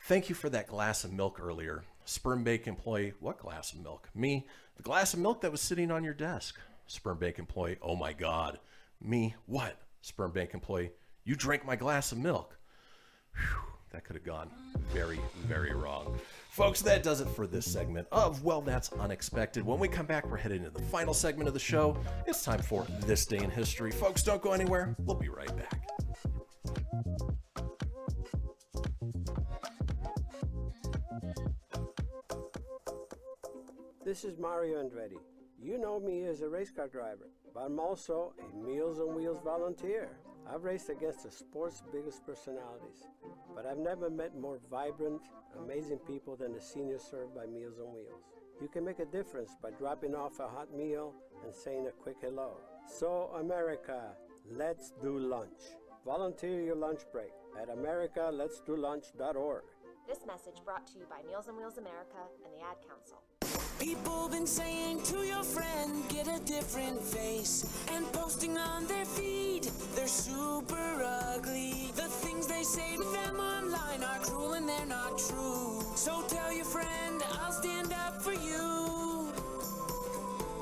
thank you for that glass of milk earlier. Sperm bank employee, what glass of milk? Me, the glass of milk that was sitting on your desk. Sperm bank employee, oh my God. Me, what? Sperm bank employee, you drank my glass of milk. Whew, that could have gone very, very wrong. Folks, that does it for this segment of Well, That's Unexpected. When we come back, we're headed into the final segment of the show. It's time for This Day in History. Folks, don't go anywhere. We'll be right back. This is Mario Andretti. You know me as a race car driver, but I'm also a Meals on Wheels volunteer. I've raced against the sport's biggest personalities, but I've never met more vibrant, amazing people than the seniors served by Meals on Wheels. You can make a difference by dropping off a hot meal and saying a quick hello. So, America, let's do lunch. Volunteer your lunch break at americaletsdolunch.org. This message brought to you by Meals on Wheels America and the Ad Council. People been saying to your friend, get a different face, and posting on their feed, they're super ugly. The things they say to them online are cruel and they're not true. So tell your friend, I'll stand up for you.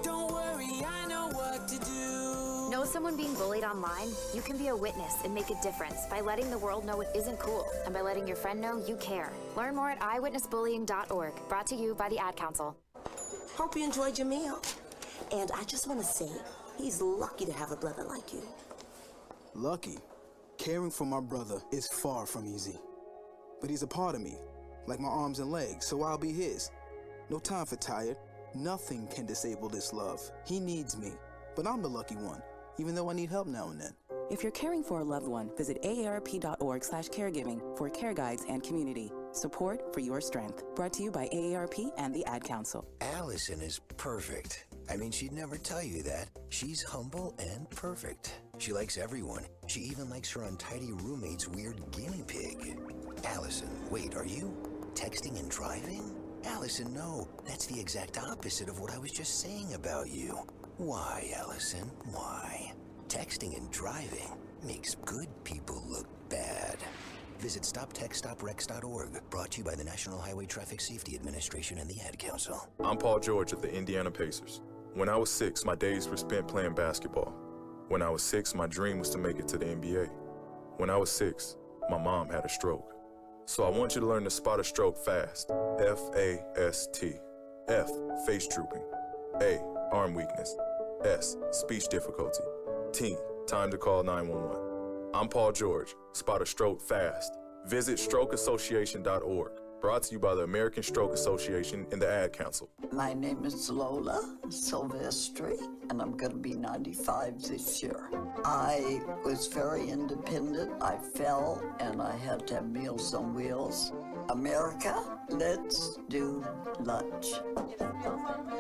Don't worry, I know what to do. Know someone being bullied online? You can be a witness and make a difference by letting the world know it isn't cool and by letting your friend know you care. Learn more at eyewitnessbullying.org. Brought to you by the Ad Council. Hope you enjoyed your meal. And I just want to say, he's lucky to have a brother like you. Lucky? Caring for my brother is far from easy. But he's a part of me, like my arms and legs, so I'll be his. No time for tired. Nothing can disable this love. He needs me, but I'm the lucky one, even though I need help now and then. If you're caring for a loved one, visit aarp.org/caregiving for care guides and community. Support for your strength. Brought to you by AARP and the Ad Council. Allison is perfect. I mean, she'd never tell you that. She's humble and perfect. She likes everyone. She even likes her untidy roommate's weird guinea pig. Allison, wait, are you texting and driving? Allison, no. That's the exact opposite of what I was just saying about you. Why, Allison? Why? Texting and driving makes good people look bad. Visit StopTextStopWrecks.org. Brought to you by the National Highway Traffic Safety Administration and the Ad Council. I'm Paul George of the Indiana Pacers. When I was 6, my days were spent playing basketball. When I was 6, my dream was to make it to the NBA. When I was 6, my mom had a stroke. So I want you to learn to spot a stroke fast. F-A-S-T. F, face drooping. A, arm weakness. S, speech difficulty. T, time to call 911. I'm Paul George. Spot a stroke fast. Visit strokeassociation.org. Brought to you by the American Stroke Association and the Ad Council. My name is Lola Silvestri, and I'm going to be 95 this year. I was very independent. I fell, and I had to have Meals on Wheels. America, let's do lunch.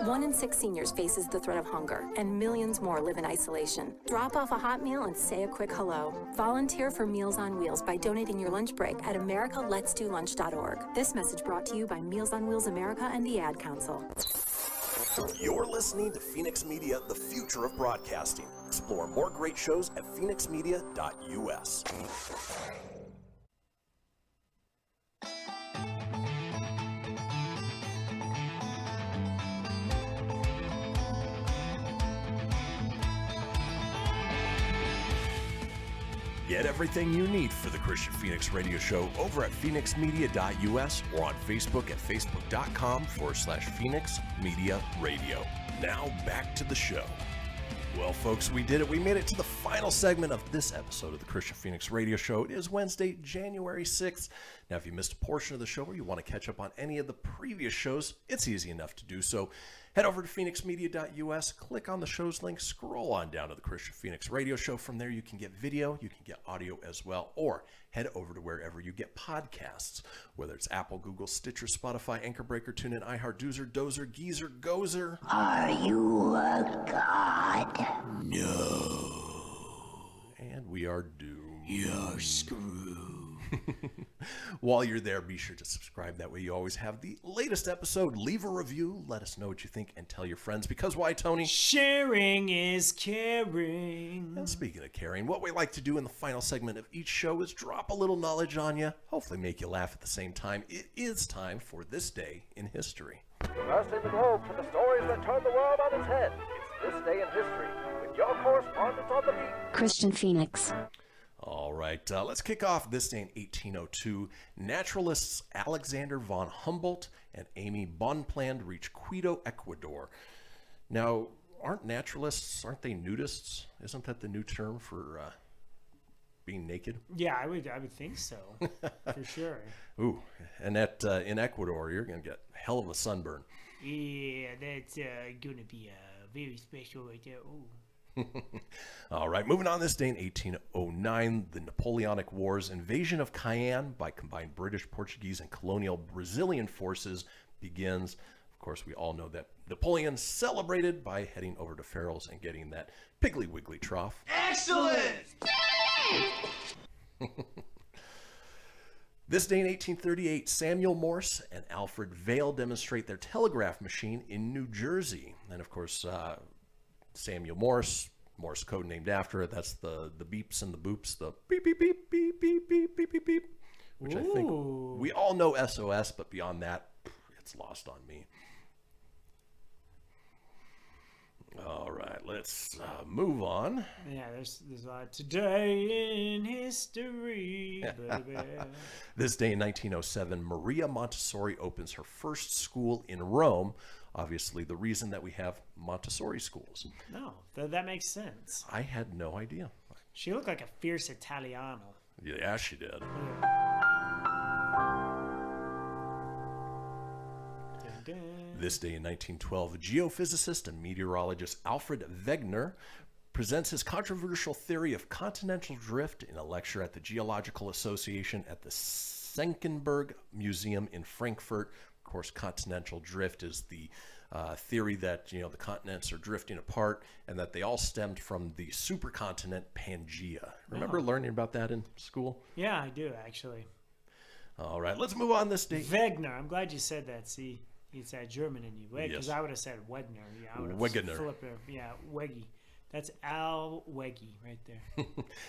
1 in 6 seniors faces the threat of hunger, and millions more live in isolation. Drop off a hot meal and say a quick hello. Volunteer for Meals on Wheels by donating your lunch break at americaletsdolunch.org. This message brought to you by Meals on Wheels America and the Ad Council. You're listening to Fenix Media, the future of broadcasting. Explore more great shows at phoenixmedia.us. Get everything you need for the Kristian Fenix radio show over at phoenixmedia.us or on Facebook at facebook.com/Fenix Media Radio. Now back to the show. Well, folks, we did it. We made it to the final segment of this episode of the Kristian Fenix radio show. It is Wednesday, January 6th. Now, if you missed a portion of the show or you want to catch up on any of the previous shows, it's easy enough to do so. Head over to phoenixmedia.us, click on the show's link, scroll on down to the Kristian Fenix radio show. From there, you can get video, you can get audio as well, or head over to wherever you get podcasts, whether it's Apple, Google, Stitcher, Spotify, Anchor Breaker, TuneIn, iHeart, Doozer, Dozer, Geezer, Gozer. Are you a god? No. And we are doomed. You're screwed. While you're there, be sure to subscribe. That way you always have the latest episode. Leave a review. Let us know what you think and tell your friends. Because why, Tony? Sharing is caring. And speaking of caring, what we like to do in the final segment of each show is drop a little knowledge on you. Hopefully make you laugh at the same time. It is time for This Day in History. First in the globe for the stories that turn the world on its head. It's This Day in History with your correspondent on the beat, Kristian Fenix. All right, let's kick off this day in 1802. Naturalists Alexander von Humboldt and Amy Bonpland reach Quito, Ecuador. Now, aren't they nudists? Isn't that the new term for being naked? Yeah, I would think so, for sure. Ooh, and in Ecuador, you're going to get a hell of a sunburn. Yeah, that's going to be very special right there. Ooh. All right, moving on this day in 1809, the Napoleonic Wars, invasion of Cayenne by combined British, Portuguese, and colonial Brazilian forces begins. Of course, we all know that Napoleon celebrated by heading over to Farrell's and getting that Piggly Wiggly trough. Excellent! This day in 1838, Samuel Morse and Alfred Vail demonstrate their telegraph machine in New Jersey. And of course, Samuel Morse code named after it. That's the beeps and the boops, the beep, beep, beep, beep, beep, beep, beep, beep, beep, which I think we all know SOS, but beyond that, it's lost on me. All right, let's move on. Yeah, there's a lot today in history, baby. This day in 1907, Maria Montessori opens her first school in Rome. Obviously, the reason that we have Montessori schools. No, that makes sense. I had no idea. She looked like a fierce Italiano. Yeah, she did. This day in 1912, geophysicist and meteorologist Alfred Wegener presents his controversial theory of continental drift in a lecture at the Geological Association at the Senckenberg Museum in Frankfurt. Of course, continental drift is the theory that the continents are drifting apart and that they all stemmed from the supercontinent Pangaea. Remember learning about that in school? Yeah, I do actually. All right, let's move on this day. Wegener. I'm glad you said that. See, it's that German in you. Because I would have said Wegener. Yeah, I would have flipped it. Yeah, Weggy. That's Al Weggy right there.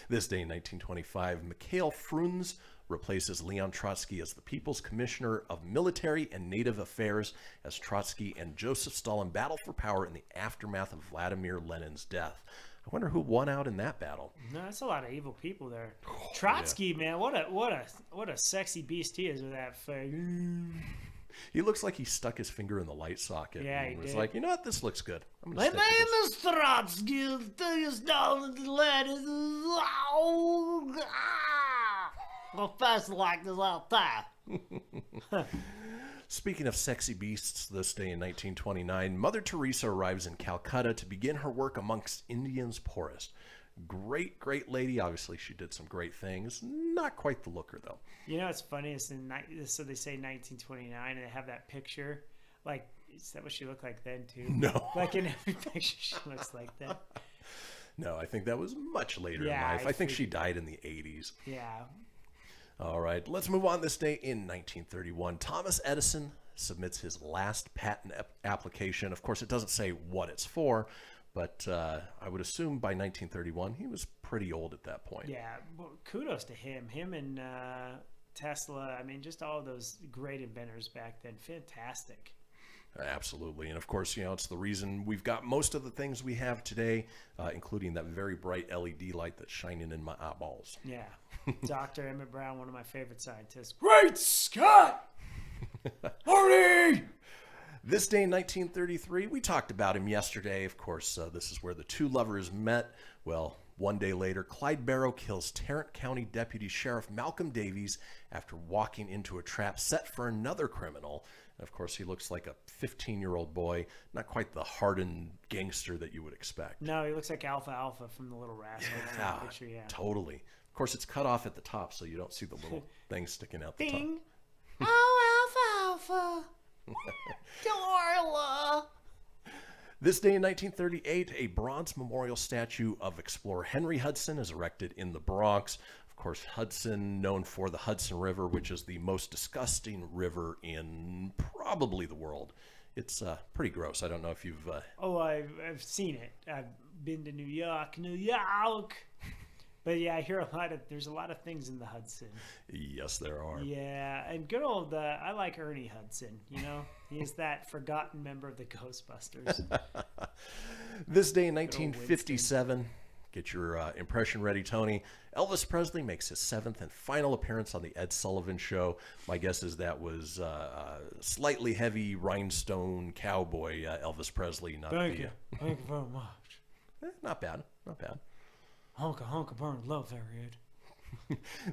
This day in 1925, Mikhail Frunze replaces Leon Trotsky as the People's Commissioner of Military and Native Affairs as Trotsky and Joseph Stalin battle for power in the aftermath of Vladimir Lenin's death. I wonder who won out in that battle. No, that's a lot of evil people there. Trotsky, man, what a sexy beast he is with that face. He looks like he stuck his finger in the light socket. Yeah, and he was did. like, you know what, this looks good. I'm My gonna name stick with is Trotsky. You Stalin the letters. Go fast like this all time. Speaking of sexy beasts, this day in 1929, Mother Teresa arrives in Calcutta to begin her work amongst Indians poorest. Great, great lady. Obviously, she did some great things. Not quite the looker, though. You know what's funny is so they say 1929 and they have that picture. Like, is that what she looked like then too? No. Like in every picture she looks like that. No, I think that was much later in life. I think she died in the 80s. Yeah. All right, let's move on. This day in 1931, Thomas Edison submits his last patent application. Of course, it doesn't say what it's for, but I would assume by 1931 he was pretty old at that point. Yeah, well, kudos to him. Him and Tesla, I mean, just all of those great inventors back then. Fantastic. Absolutely. And of course, it's the reason we've got most of the things we have today, including that very bright LED light that's shining in my eyeballs. Yeah. Dr. Emmett Brown, one of my favorite scientists. Great Scott! Marty! This day in 1933, we talked about him yesterday. Of course, this is where the two lovers met. Well, one day later, Clyde Barrow kills Tarrant County Deputy Sheriff Malcolm Davies after walking into a trap set for another criminal. And of course, he looks like a 15-year-old boy, not quite the hardened gangster that you would expect. No, he looks like Alpha from the Little Rascals. Yeah, Picture, yeah. Totally. Of course, it's cut off at the top, so you don't see the little thing sticking out the top. Ding! Oh, Alpha! Dorla! This day in 1938, a bronze memorial statue of explorer Henry Hudson is erected in the Bronx. Of course, Hudson, known for the Hudson River, which is the most disgusting river in probably the world. It's pretty gross. I don't know if you've... I've seen it. I've been to New York. But yeah, I hear there's a lot of things in the Hudson. Yes, there are. Yeah, and good old, I like Ernie Hudson, He's that forgotten member of the Ghostbusters. This day in 1957, get your impression ready, Tony. Elvis Presley makes his 7th and final appearance on the Ed Sullivan Show. My guess is that was slightly heavy rhinestone cowboy Elvis Presley. Thank you very much. Not bad, not bad. Honka, burn, love there, Ed.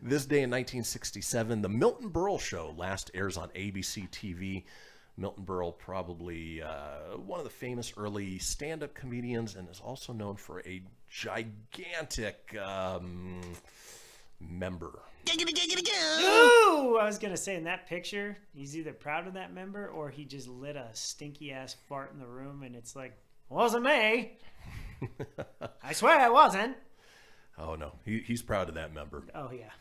This day in 1967, the Milton Berle Show last airs on ABC TV. Milton Berle, probably one of the famous early stand-up comedians, and is also known for a gigantic member. Ooh! I was going to say, in that picture, he's either proud of that member or he just lit a stinky-ass fart in the room, and it's like, wasn't me. I swear it wasn't. Oh, no. He's proud of that member. Oh, yeah.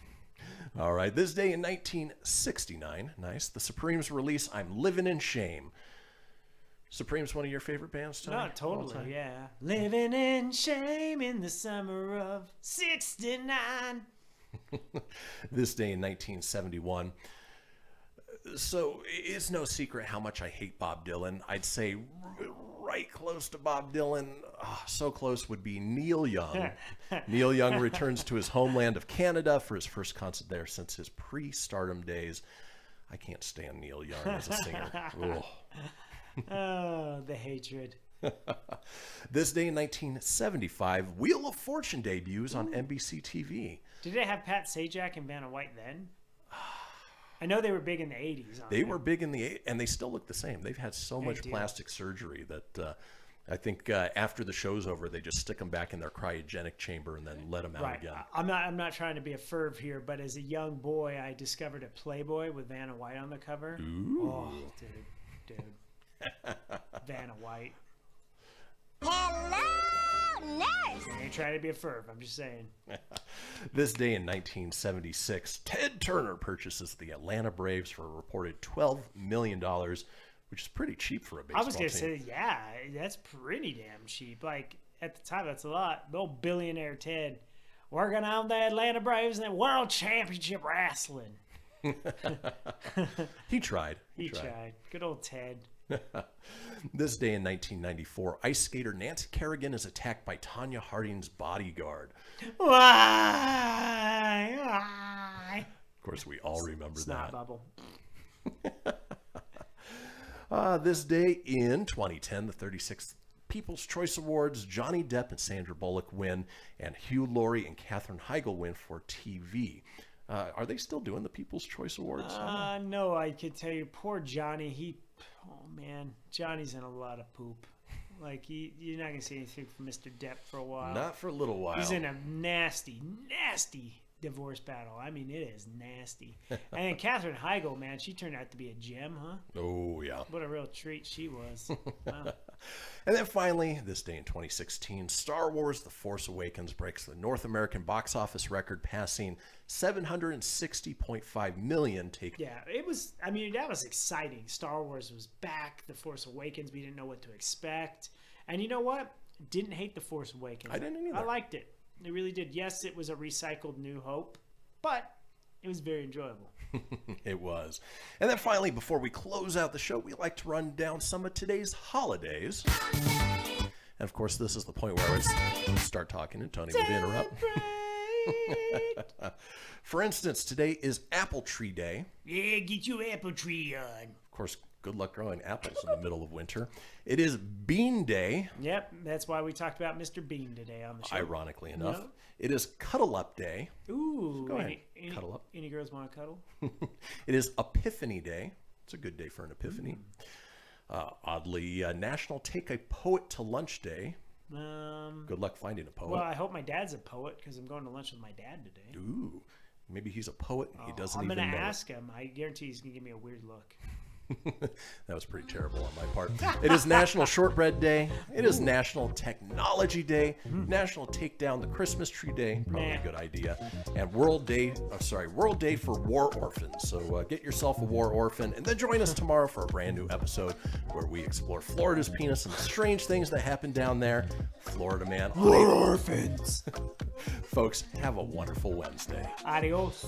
All right, this day in 1969, nice, the Supremes release I'm Living in Shame. Supreme's one of your favorite bands, Tony? No, totally, yeah. Living in shame in the summer of 69. This day in 1971. So it's no secret how much I hate Bob Dylan. I'd say right close to Bob Dylan, so close would be Neil Young. Neil Young returns to his homeland of Canada for his first concert there since his pre-stardom days. I can't stand Neil Young as a singer. Oh, the hatred. This day in 1975, Wheel of Fortune debuts on NBC TV. Did they have Pat Sajak and Vanna White then? I know they were big in the 80s. They were big in the 80s, and they still look the same. They've had so much plastic surgery that I think after the show's over, they just stick them back in their cryogenic chamber and then let them out again. I'm not trying to be a ferv here, but as a young boy, I discovered a Playboy with Vanna White on the cover. Ooh. Oh, dude. Vanna White. Hello, nurse! I ain't trying to be a ferv, I'm just saying. This day in 1976, Ted Turner purchases the Atlanta Braves for a reported $12 million, which is pretty cheap for a baseball team. I was going to say, yeah, that's pretty damn cheap. Like, at the time, that's a lot. The old billionaire Ted working on the Atlanta Braves and World Championship Wrestling. He tried. He tried. Good old Ted. This day in 1994, ice skater Nancy Kerrigan is attacked by Tonya Harding's bodyguard. Why? Of course, we all remember Snot that. bubble. This day in 2010, the 36th People's Choice Awards, Johnny Depp and Sandra Bullock win, and Hugh Laurie and Katherine Heigl win for TV. Are they still doing the People's Choice Awards? No, I could tell you, poor Johnny, oh man, Johnny's in a lot of poop. Like, you're not going to see anything from Mr. Depp for a while. Not for a little while. He's in a nasty, nasty divorce battle. I mean, it is nasty. And then Katherine Heigl, man, she turned out to be a gem, huh? Oh, yeah. What a real treat she was. Wow. And then finally, this day in 2016, Star Wars The Force Awakens breaks the North American box office record, passing $760.5 million. Yeah, it was, I mean, that was exciting. Star Wars was back. The Force Awakens, we didn't know what to expect. And you know what? Didn't hate The Force Awakens. I didn't either. I liked it. I really did. Yes, it was a recycled New Hope, but it was very enjoyable. It was. And then finally, before we close out the show, we like to run down some of today's holidays. And of course, this is the point where I would start talking and Tony would interrupt. For instance, today is Apple Tree Day. Yeah, get your apple tree on. Of course, good luck growing apples in the middle of winter. It is Bean Day. Yep, that's why we talked about Mr. Bean today on the show. Ironically enough. Yep. It is Cuddle Up Day. Ooh. So go ahead, cuddle up. Any girls want to cuddle? It is Epiphany Day. It's a good day for an epiphany. Oddly, National Take a Poet to Lunch Day. Good luck finding a poet. Well, I hope my dad's a poet because I'm going to lunch with my dad today. Ooh. Maybe he's a poet and he doesn't I'm even know. going to ask him. I guarantee he's going to give me a weird look. That was pretty terrible on my part. It is National Shortbread Day. It is National Technology Day. National Take Down the Christmas Tree Day. Probably a good idea. And World Day for War Orphans. So get yourself a war orphan and then join us tomorrow for a brand new episode where we explore Florida's penis and the strange things that happen down there. Florida man. War orphans. Folks, have a wonderful Wednesday. Adios.